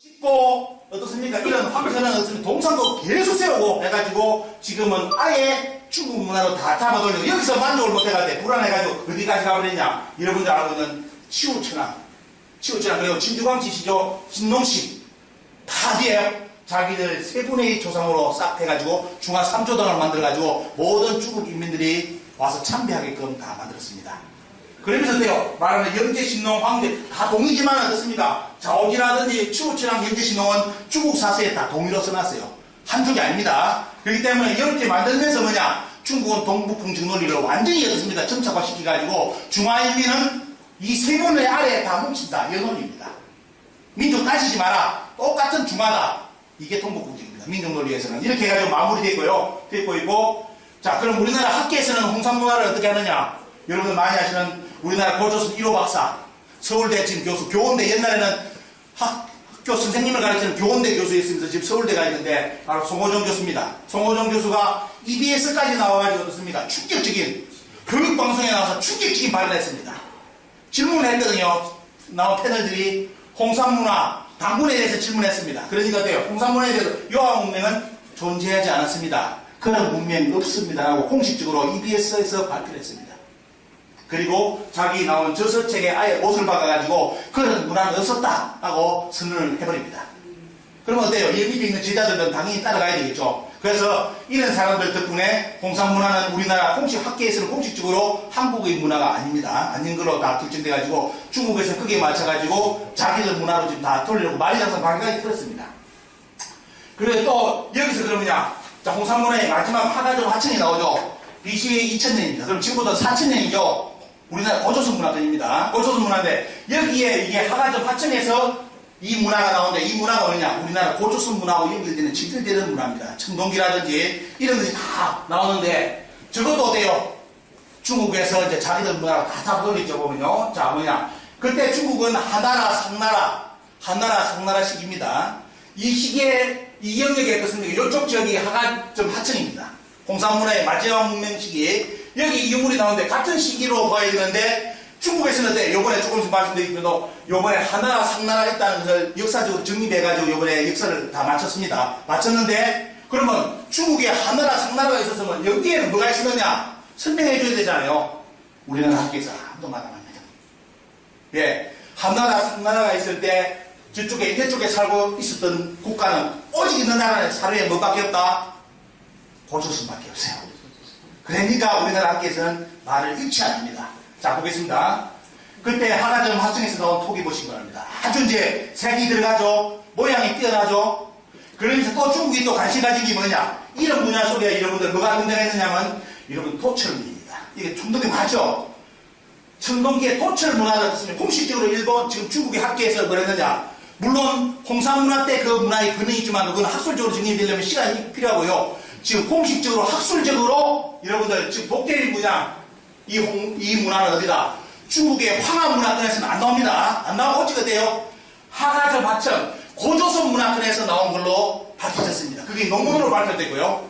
짓고 어떻습니까? 이런 황제는 어떻습니까? 동상도 계속 세우고 해가지고 지금은 아예 중국 문화로 다 잡아돌리고 여기서 만족을 못해갈 때 불안해가지고 어디까지 가버렸냐? 여러분들 알고 있는 치우천왕 그리고 진주광치시죠? 진농식 다 뒤에요. 자기들 3분의 2 조상으로 싹 해가지고 중화 3조당을 만들어가지고 모든 중국 인민들이 와서 참배하게끔 다 만들었습니다. 그러면서 돼요. 말하는 영제신농, 황제 다 동이지만 어떻습니까? 자오지라든지 추우치랑 영제신농은 중국 사서에 다 동의로 써놨어요. 한쪽이 아닙니다. 그렇기 때문에 이렇게 만들면서 뭐냐, 중국은 동북풍직 논리를 완전히 어떻습니다. 정착화시켜가지고 중화인민은 이 세번의 아래에 다 뭉친다. 이 논리입니다. 민족 따지지 마라. 똑같은 중화다. 이게 동북풍직입니다. 민족 논리에서는 이렇게 해가지고 마무리되고요. 되고 있고, 자, 그럼 우리나라 학계에서는 홍삼문화를 어떻게 하느냐? 여러분들 많이 아시는 우리나라 고조선 1호 박사, 서울대 지금 교수, 교원대 옛날에는 학교 선생님을 가르치는 교원대 교수였습니다. 지금 서울대가 있는데 바로 송호정 교수입니다. 송호정 교수가 EBS까지 나와가지고 어떻습니까? 충격적인 교육방송에 나와서 충격적인 발언을 했습니다. 질문을 했거든요. 나온 패널들이 홍삼문화 당군에 대해서 질문했습니다. 그러니까 어때요? 홍삼문화에 대해서 요하 문명은 존재하지 않았습니다. 그런 문명이 없습니다. 라고 공식적으로 EBS에서 발표를 했습니다. 그리고 자기 나온 저서책에 아예 옷을 박아가지고 그런 문화는 없었다 하고 선언을 해버립니다. 그러면 어때요? 이 밑에 있는 제자들은 당연히 따라가야 되겠죠. 그래서 이런 사람들 덕분에 홍삼문화는 우리나라 공식 학계에서는 공식적으로 한국의 문화가 아닙니다. 아닌 걸로 다 결정돼가지고 중국에서 크게 맞춰가지고 자기들 문화로 지금 다 돌리려고 만리장성 방향까지 틀었습니다. 그리고 또 여기서 그러면요. 자, 홍삼문화의 마지막 하가종 하층이 나오죠. BC 2000년입니다. 그럼 지금부터 4000년이죠. 우리나라 고조선 문화권입니다. 고조선 문화인데 여기에 이게 하가종 하층에서 이 문화가 나오는데 이 문화가 뭐냐? 우리나라 고조선 문화하고 연결되는 직결되는 문화입니다. 청동기라든지 이런 것이 다 나오는데 저것도 어때요? 중국에서 이제 자기들 문화가 다 잡아돌리죠 보면요. 자, 뭐냐? 그때 중국은 한나라 상나라 시기입니다. 이 시기에 이 영역이 어떻습니까? 이쪽 지역이 하가점 하층입니다. 홍삼문화의 마지막 문명 시기 여기 이유물이 나오는데 같은 시기로 봐야 되는데 중국에서는 어때? 요번에 조금씩 말씀드리기도 요번에 한나라 상나라 있다는 것을 역사적으로 정립해가지고 요번에 역사를 다 마쳤습니다. 마쳤는데 그러면 중국에 한나라 상나라가 있었으면 여기에는 뭐가 있었느냐? 설명해줘야 되잖아요. 우리나라 학계에서 아무도 말 안 합니다. 예, 한나라 상나라가 있을 때 이쪽에 살고 있었던 국가는 오직 있는 나라는 사료에 뭐밖에 없다? 고조선밖에 없어요. 그러니까 우리나라 학계에서는 말을 잃지 않습니다. 자, 보겠습니다. 그때 하가점 하층에서 나온 톡이 보신 겁니다. 아주 이제 색이 들어가죠. 모양이 뛰어나죠. 그러면서 또 중국이 또 관심 가진 게 뭐냐? 이런 분야 속에 여러분들 뭐가 등장했느냐면 여러분 도철문입니다. 이게 청동기 맞죠? 청동기의 도철 문화가 있으면 공식적으로 일본 지금 중국의 학계에서 뭐랬느냐? 물론 홍삼문화 때 그 문화의 근원이 있지만 그건 학술적으로 정리되려면 시간이 필요하고요. 지금 공식적으로 학술적으로 여러분들 지금 독재인 분야 이 문화는 어디다? 중국의 황하 문화권에서는 안 나옵니다. 안 나오고 어찌가 돼요? 하가점 하층 고조선 문화권에서 나온 걸로 밝혀졌습니다. 그게 논문으로 발표됐고요.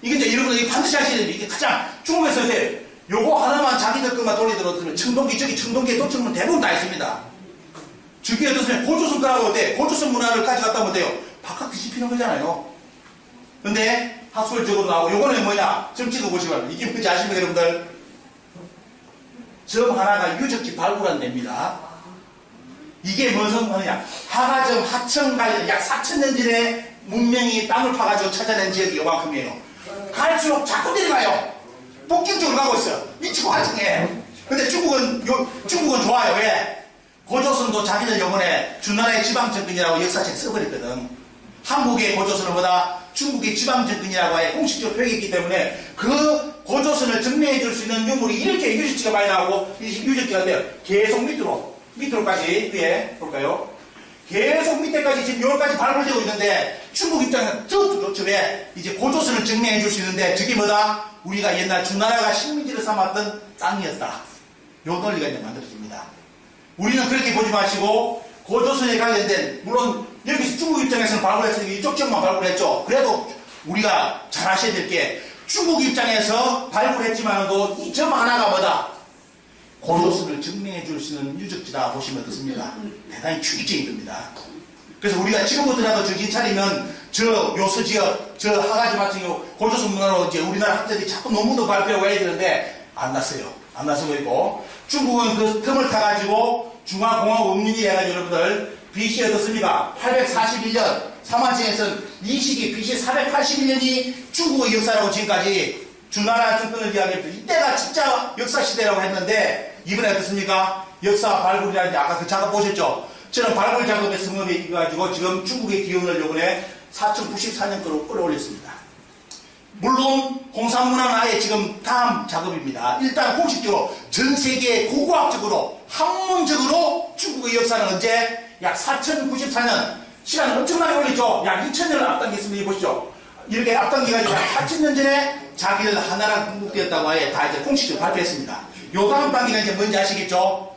이게 이제 여러분들이 반드시 하셔야 됩니다. 이게 가장 중국에서 이제 요거 하나만 자기들 것만 돌리들었으면 청동기의 도청문 대부분 다 있습니다. 저기 어떻습니까? 고조선 거라고 어때? 고조선 문화를 가져갔다 하면 돼요. 바깥 뒤집히는 거잖아요. 근데 학술적으로 나오고 요거는 뭐냐? 점 찍어보시면 이게 뭔지 아십니까 여러분들? 점 하나가 유적지 발굴한 데입니다. 이게 무슨 말이냐? 하가점 하층 관련 약 4,000년 전에 문명이 땅을 파가지고 찾아낸 지역이 요만큼이에요. 갈수록 자꾸 내려가요. 북경쪽으로 가고 있어요. 미치고 하층에. 근데 중국은 좋아요. 왜? 고조선도 자기들 요번에 주나라의 지방정권이라고 역사책 써버렸거든. 한국의 고조선을 보다 중국의 지방정권이라고 아예 공식적으로 표기했기 때문에 그 고조선을 증명해 줄 수 있는 유물이 이렇게 유적지가 많이 나오고 이 유적지가 돼요. 계속 밑으로까지 위에 볼까요? 계속 밑에까지 지금 여기까지 발굴되고 있는데 중국 입장에서는 좋죠. 왜? 이제 고조선을 증명해 줄 수 있는데 저게 뭐다? 우리가 옛날 주나라가 식민지를 삼았던 땅이었다. 요 논리가 이제 만들어집니다. 우리는 그렇게 보지 마시고 고조선에 관련된 물론 여기서 중국 입장에서는 발굴했으니까 이쪽 지역만 발굴했죠. 그래도 우리가 잘 아셔야 될 게 중국 입장에서 발굴했지만도 이 점 하나가 뭐다? 고조선을 증명해 줄 수 있는 유적지다 보시면 어떻습니까? 대단히 충격적인 겁니다. 그래서 우리가 지금부터라도 정신 차리면 요서지역, 하가지 같은 경우 고조선 문화로 이제 우리나라 학자들이 자꾸 논문도 발표하고 해야 되는데 안 났어요. 안 나서고 있고 중국은 그 틈을 타가지고 중화공화국 운민이 해가지고 여러분들 BC 어떻습니까? 841년 사마천에서는 이 시기 BC 481년이 중국의 역사라고 지금까지 주나라 정권을 이야기했죠. 이때가 진짜 역사 시대라고 했는데 이번에 어떻습니까? 역사 발굴이라든지 아까 그 작업 보셨죠? 저는 발굴 작업에 성업해 가지고 지금 중국의 기원을 요번에 4094년도로 끌어올렸습니다. 물론 홍산문화는 아예 지금 다음 작업입니다. 일단 공식적으로 전 세계 고고학적으로 학문적으로 중국의 역사는 언제 약 4094년 시간 엄청나게 올렸죠. 약 2000년을 앞당겼습니다. 보시죠. 이렇게 앞당겨가지고 약 4000년 전에 자기들 하나라 건국되었다고 아예 다 이제 공식적으로 발표했습니다. 요 다음 단계가 이제 뭔지 아시겠죠?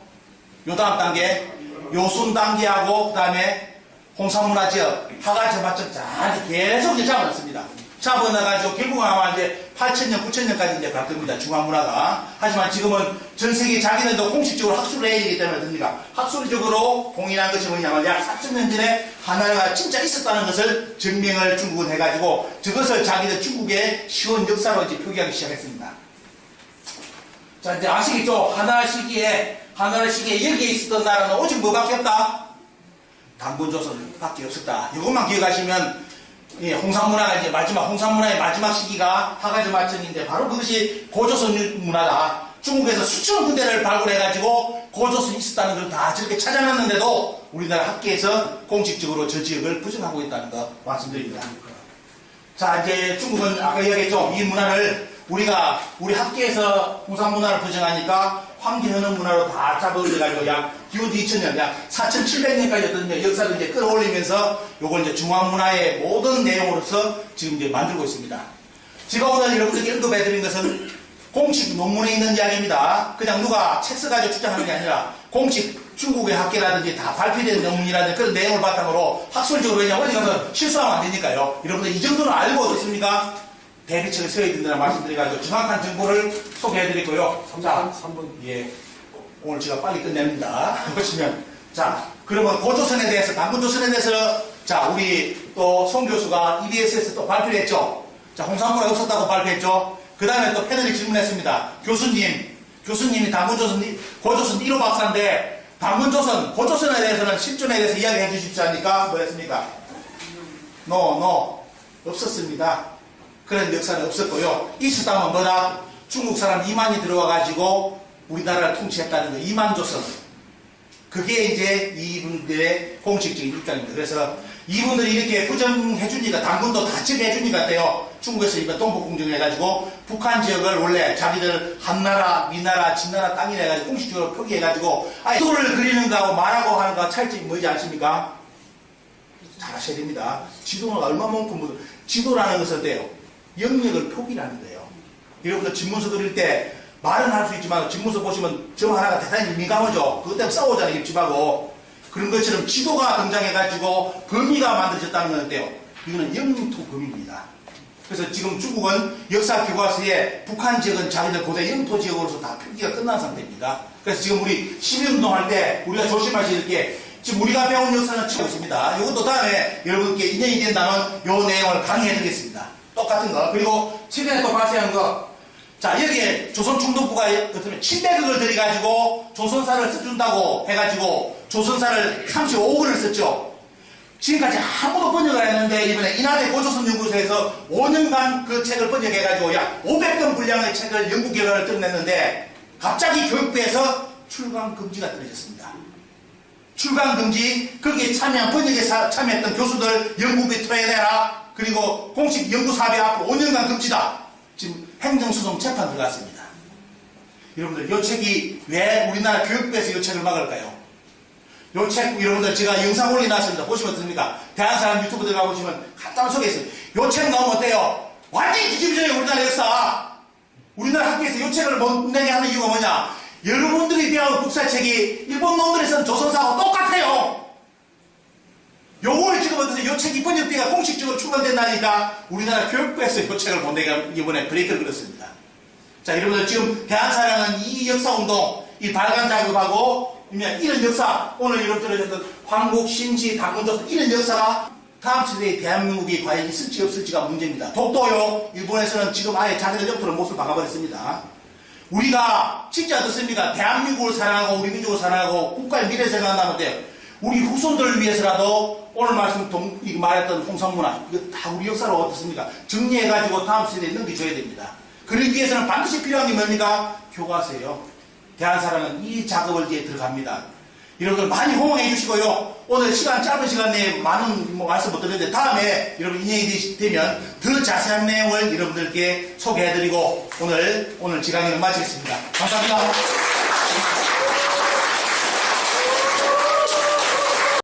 요 다음 단계 요순 단계하고 그 다음에 홍산문화 지역 하가 저마점 잘 계속 이제 잡아놨습니다. 잡아놔가지고 결국은 아마 이제 8000년, 9000년까지 이제 갈 겁니다. 중화문화가. 하지만 지금은 전 세계 자기들도 공식적으로 학술을 해야 되기 때문에 됩니까? 학술적으로 공인한 것이 뭐냐면 약 4000년 전에 하나라가 진짜 있었다는 것을 증명을 중국은 해가지고 저것을 자기들 중국의 시원 역사로 이제 표기하기 시작했습니다. 자, 이제 아시겠죠? 하나라 시기에 여기에 있었던 나라는 오직 뭐밖에 없다? 당군조선밖에 없었다. 이것만 기억하시면 예, 홍산문화가 이제 홍산문화의 마지막 시기가 하가즈마천인데 바로 그것이 고조선 문화다. 중국에서 수천 군데를 발굴해가지고 고조선이 있었다는 걸 다 저렇게 찾아놨는데도 우리나라 학계에서 공식적으로 저 지역을 부정하고 있다는 거 말씀드립니다. 자, 이제 중국은 아까 이야기했죠. 이 문화를 우리 학계에서 홍산문화를 부정하니까 황제현원 문화로 다 잡아올려가지고 약 기원도 2000년, 약 4700년까지 어떤 역사를 이제 끌어올리면서 요걸 이제 중화문화의 모든 내용으로서 지금 이제 만들고 있습니다. 제가 오늘 여러분들께 언급해드린 것은 공식 논문에 있는 이야기입니다. 그냥 누가 책 써가지고 주장하는 게 아니라 공식 중국의 학계라든지 다 발표된 논문이라든지 그런 내용을 바탕으로 학술적으로 왜냐면 어디 가서 실수하면 안 되니까요. 여러분들 이 정도는 알고 어떻습니까? 대비책을 세워야 된다는 말씀드려가지고 정확한 정보를 소개해드리고요. 3번. 예. 오늘 제가 빨리 끝냅니다. 보시면. 자, 그러면 고조선에 대해서, 당군조선에 대해서, 자, 우리 또 송 교수가 EBS에서 또 발표를 했죠. 자, 홍산문화가 없었다고 발표했죠. 그 다음에 또 패널이 질문했습니다. 교수님이 고조선 1호 박사인데, 고조선에 대해서는 실존에 대해서 이야기해 주십시오 하니까 뭐였습니까? 없었습니다. 그런 역사는 없었고요. 있었다면 뭐다? 중국 사람 2만이 들어와가지고 우리나라를 통치했다는 거, 2만 조선. 그게 이제 이분들의 공식적인 입장입니다. 그래서 이분들이 이렇게 부정해주니까, 당군도 다 지배해주니까 돼요. 중국에서 이번 동북공정을 해가지고 북한 지역을 원래 자기들 한나라, 미나라, 진나라 땅이라 해가지고 공식적으로 표기해가지고 지도를 그리는 거하고 말하고 하는 거 차이점이 뭐지 않습니까? 잘 아셔야 됩니다. 지도가 얼마만큼 지도라는 것은 어때요? 영역을 표기라는 거예요. 여러분들 집문서 그릴 때 말은 할 수 있지만 집문서 보시면 점 하나가 대단히 민감하죠. 그것 때문에 싸우잖아요. 집하고. 그런 것처럼 지도가 등장해가지고 범위가 만들어졌다는 건 어때요? 이거는 영토 범위입니다. 그래서 지금 중국은 역사 교과서에 북한 지역은 자기들 고대 영토 지역으로서 다 표기가 끝난 상태입니다. 그래서 지금 우리 시민운동할 때 우리가 조심하실 게 지금 우리가 배운 역사는 치고 있습니다. 이것도 다음에 여러분께 인연이 된다면 이 내용을 강의해 드리겠습니다. 똑같은 거. 그리고 최근에 또 발표한 거. 자, 여기에 조선총독부가 어쩌면 700억을 들여가지고 조선사를 써준다고 해가지고 조선사를 35억을 썼죠. 지금까지 아무도 번역을 안 했는데 이번에 인하대 고조선연구소에서 5년간 그 책을 번역해가지고 약 500건 분량의 책을 연구 결과를 끝냈는데 갑자기 교육부에서 출강 금지가 떨어졌습니다. 출강 금지, 거기에 번역에 참여했던 교수들 연구비 토해내라. 그리고 공식 연구사비 앞으로 5년간 금지다. 지금 행정소송 재판 들어갔습니다. 여러분들, 이 책이 왜 우리나라 교육부에서 이 책을 막을까요? 이 책, 여러분들 제가 영상 올려놨습니다. 보시면 어떻습니까? 대한사람 유튜브 들어가 보시면 간단한 소개했어요. 이 책 나오면 어때요? 완전히 뒤집어져요, 우리나라 역사. 우리나라 학교에서 이 책을 못 내게 하는 이유가 뭐냐? 여러분들이 배운 국사책이 일본 놈들이 쓴 조선사하고 똑같아요. 요걸 지금 어떠세요? 이 책이 번역비가 공식적으로 출간된다니까 우리나라 교육부에서 이 책을 못 내게 이번에 브레이크를 걸었습니다. 자, 여러분들 지금 대한사랑은 이 역사운동, 이 발간 작업하고 이런 역사, 오늘 여러분들 들으셨던 황국, 신지, 당군조선 이런 역사가 다음 세대의 대한민국이 과연 있을지 없을지가 문제입니다. 독도요, 일본에서는 지금 아예 자기들 영토를 못을 박아버렸습니다. 우리가 진짜 어떻습니까? 대한민국을 사랑하고 우리 민족을 사랑하고 국가의 미래 생각한다면 돼요. 우리 후손들을 위해서라도 오늘 말했던 홍산문화, 이거 다 우리 역사로 어떻습니까? 정리해가지고 다음 세대에 넘겨줘야 됩니다. 그러기 위해서는 반드시 필요한 게 뭡니까? 교과서예요. 대한사랑은 이 작업을 뒤에 들어갑니다. 여러분들 많이 호응해 주시고요. 오늘 짧은 시간 내에 많은 말씀 못 드렸는데 다음에 여러분 인연이 되면 더 자세한 내용을 여러분들께 소개해드리고 오늘 지강의를 마치겠습니다. 감사합니다.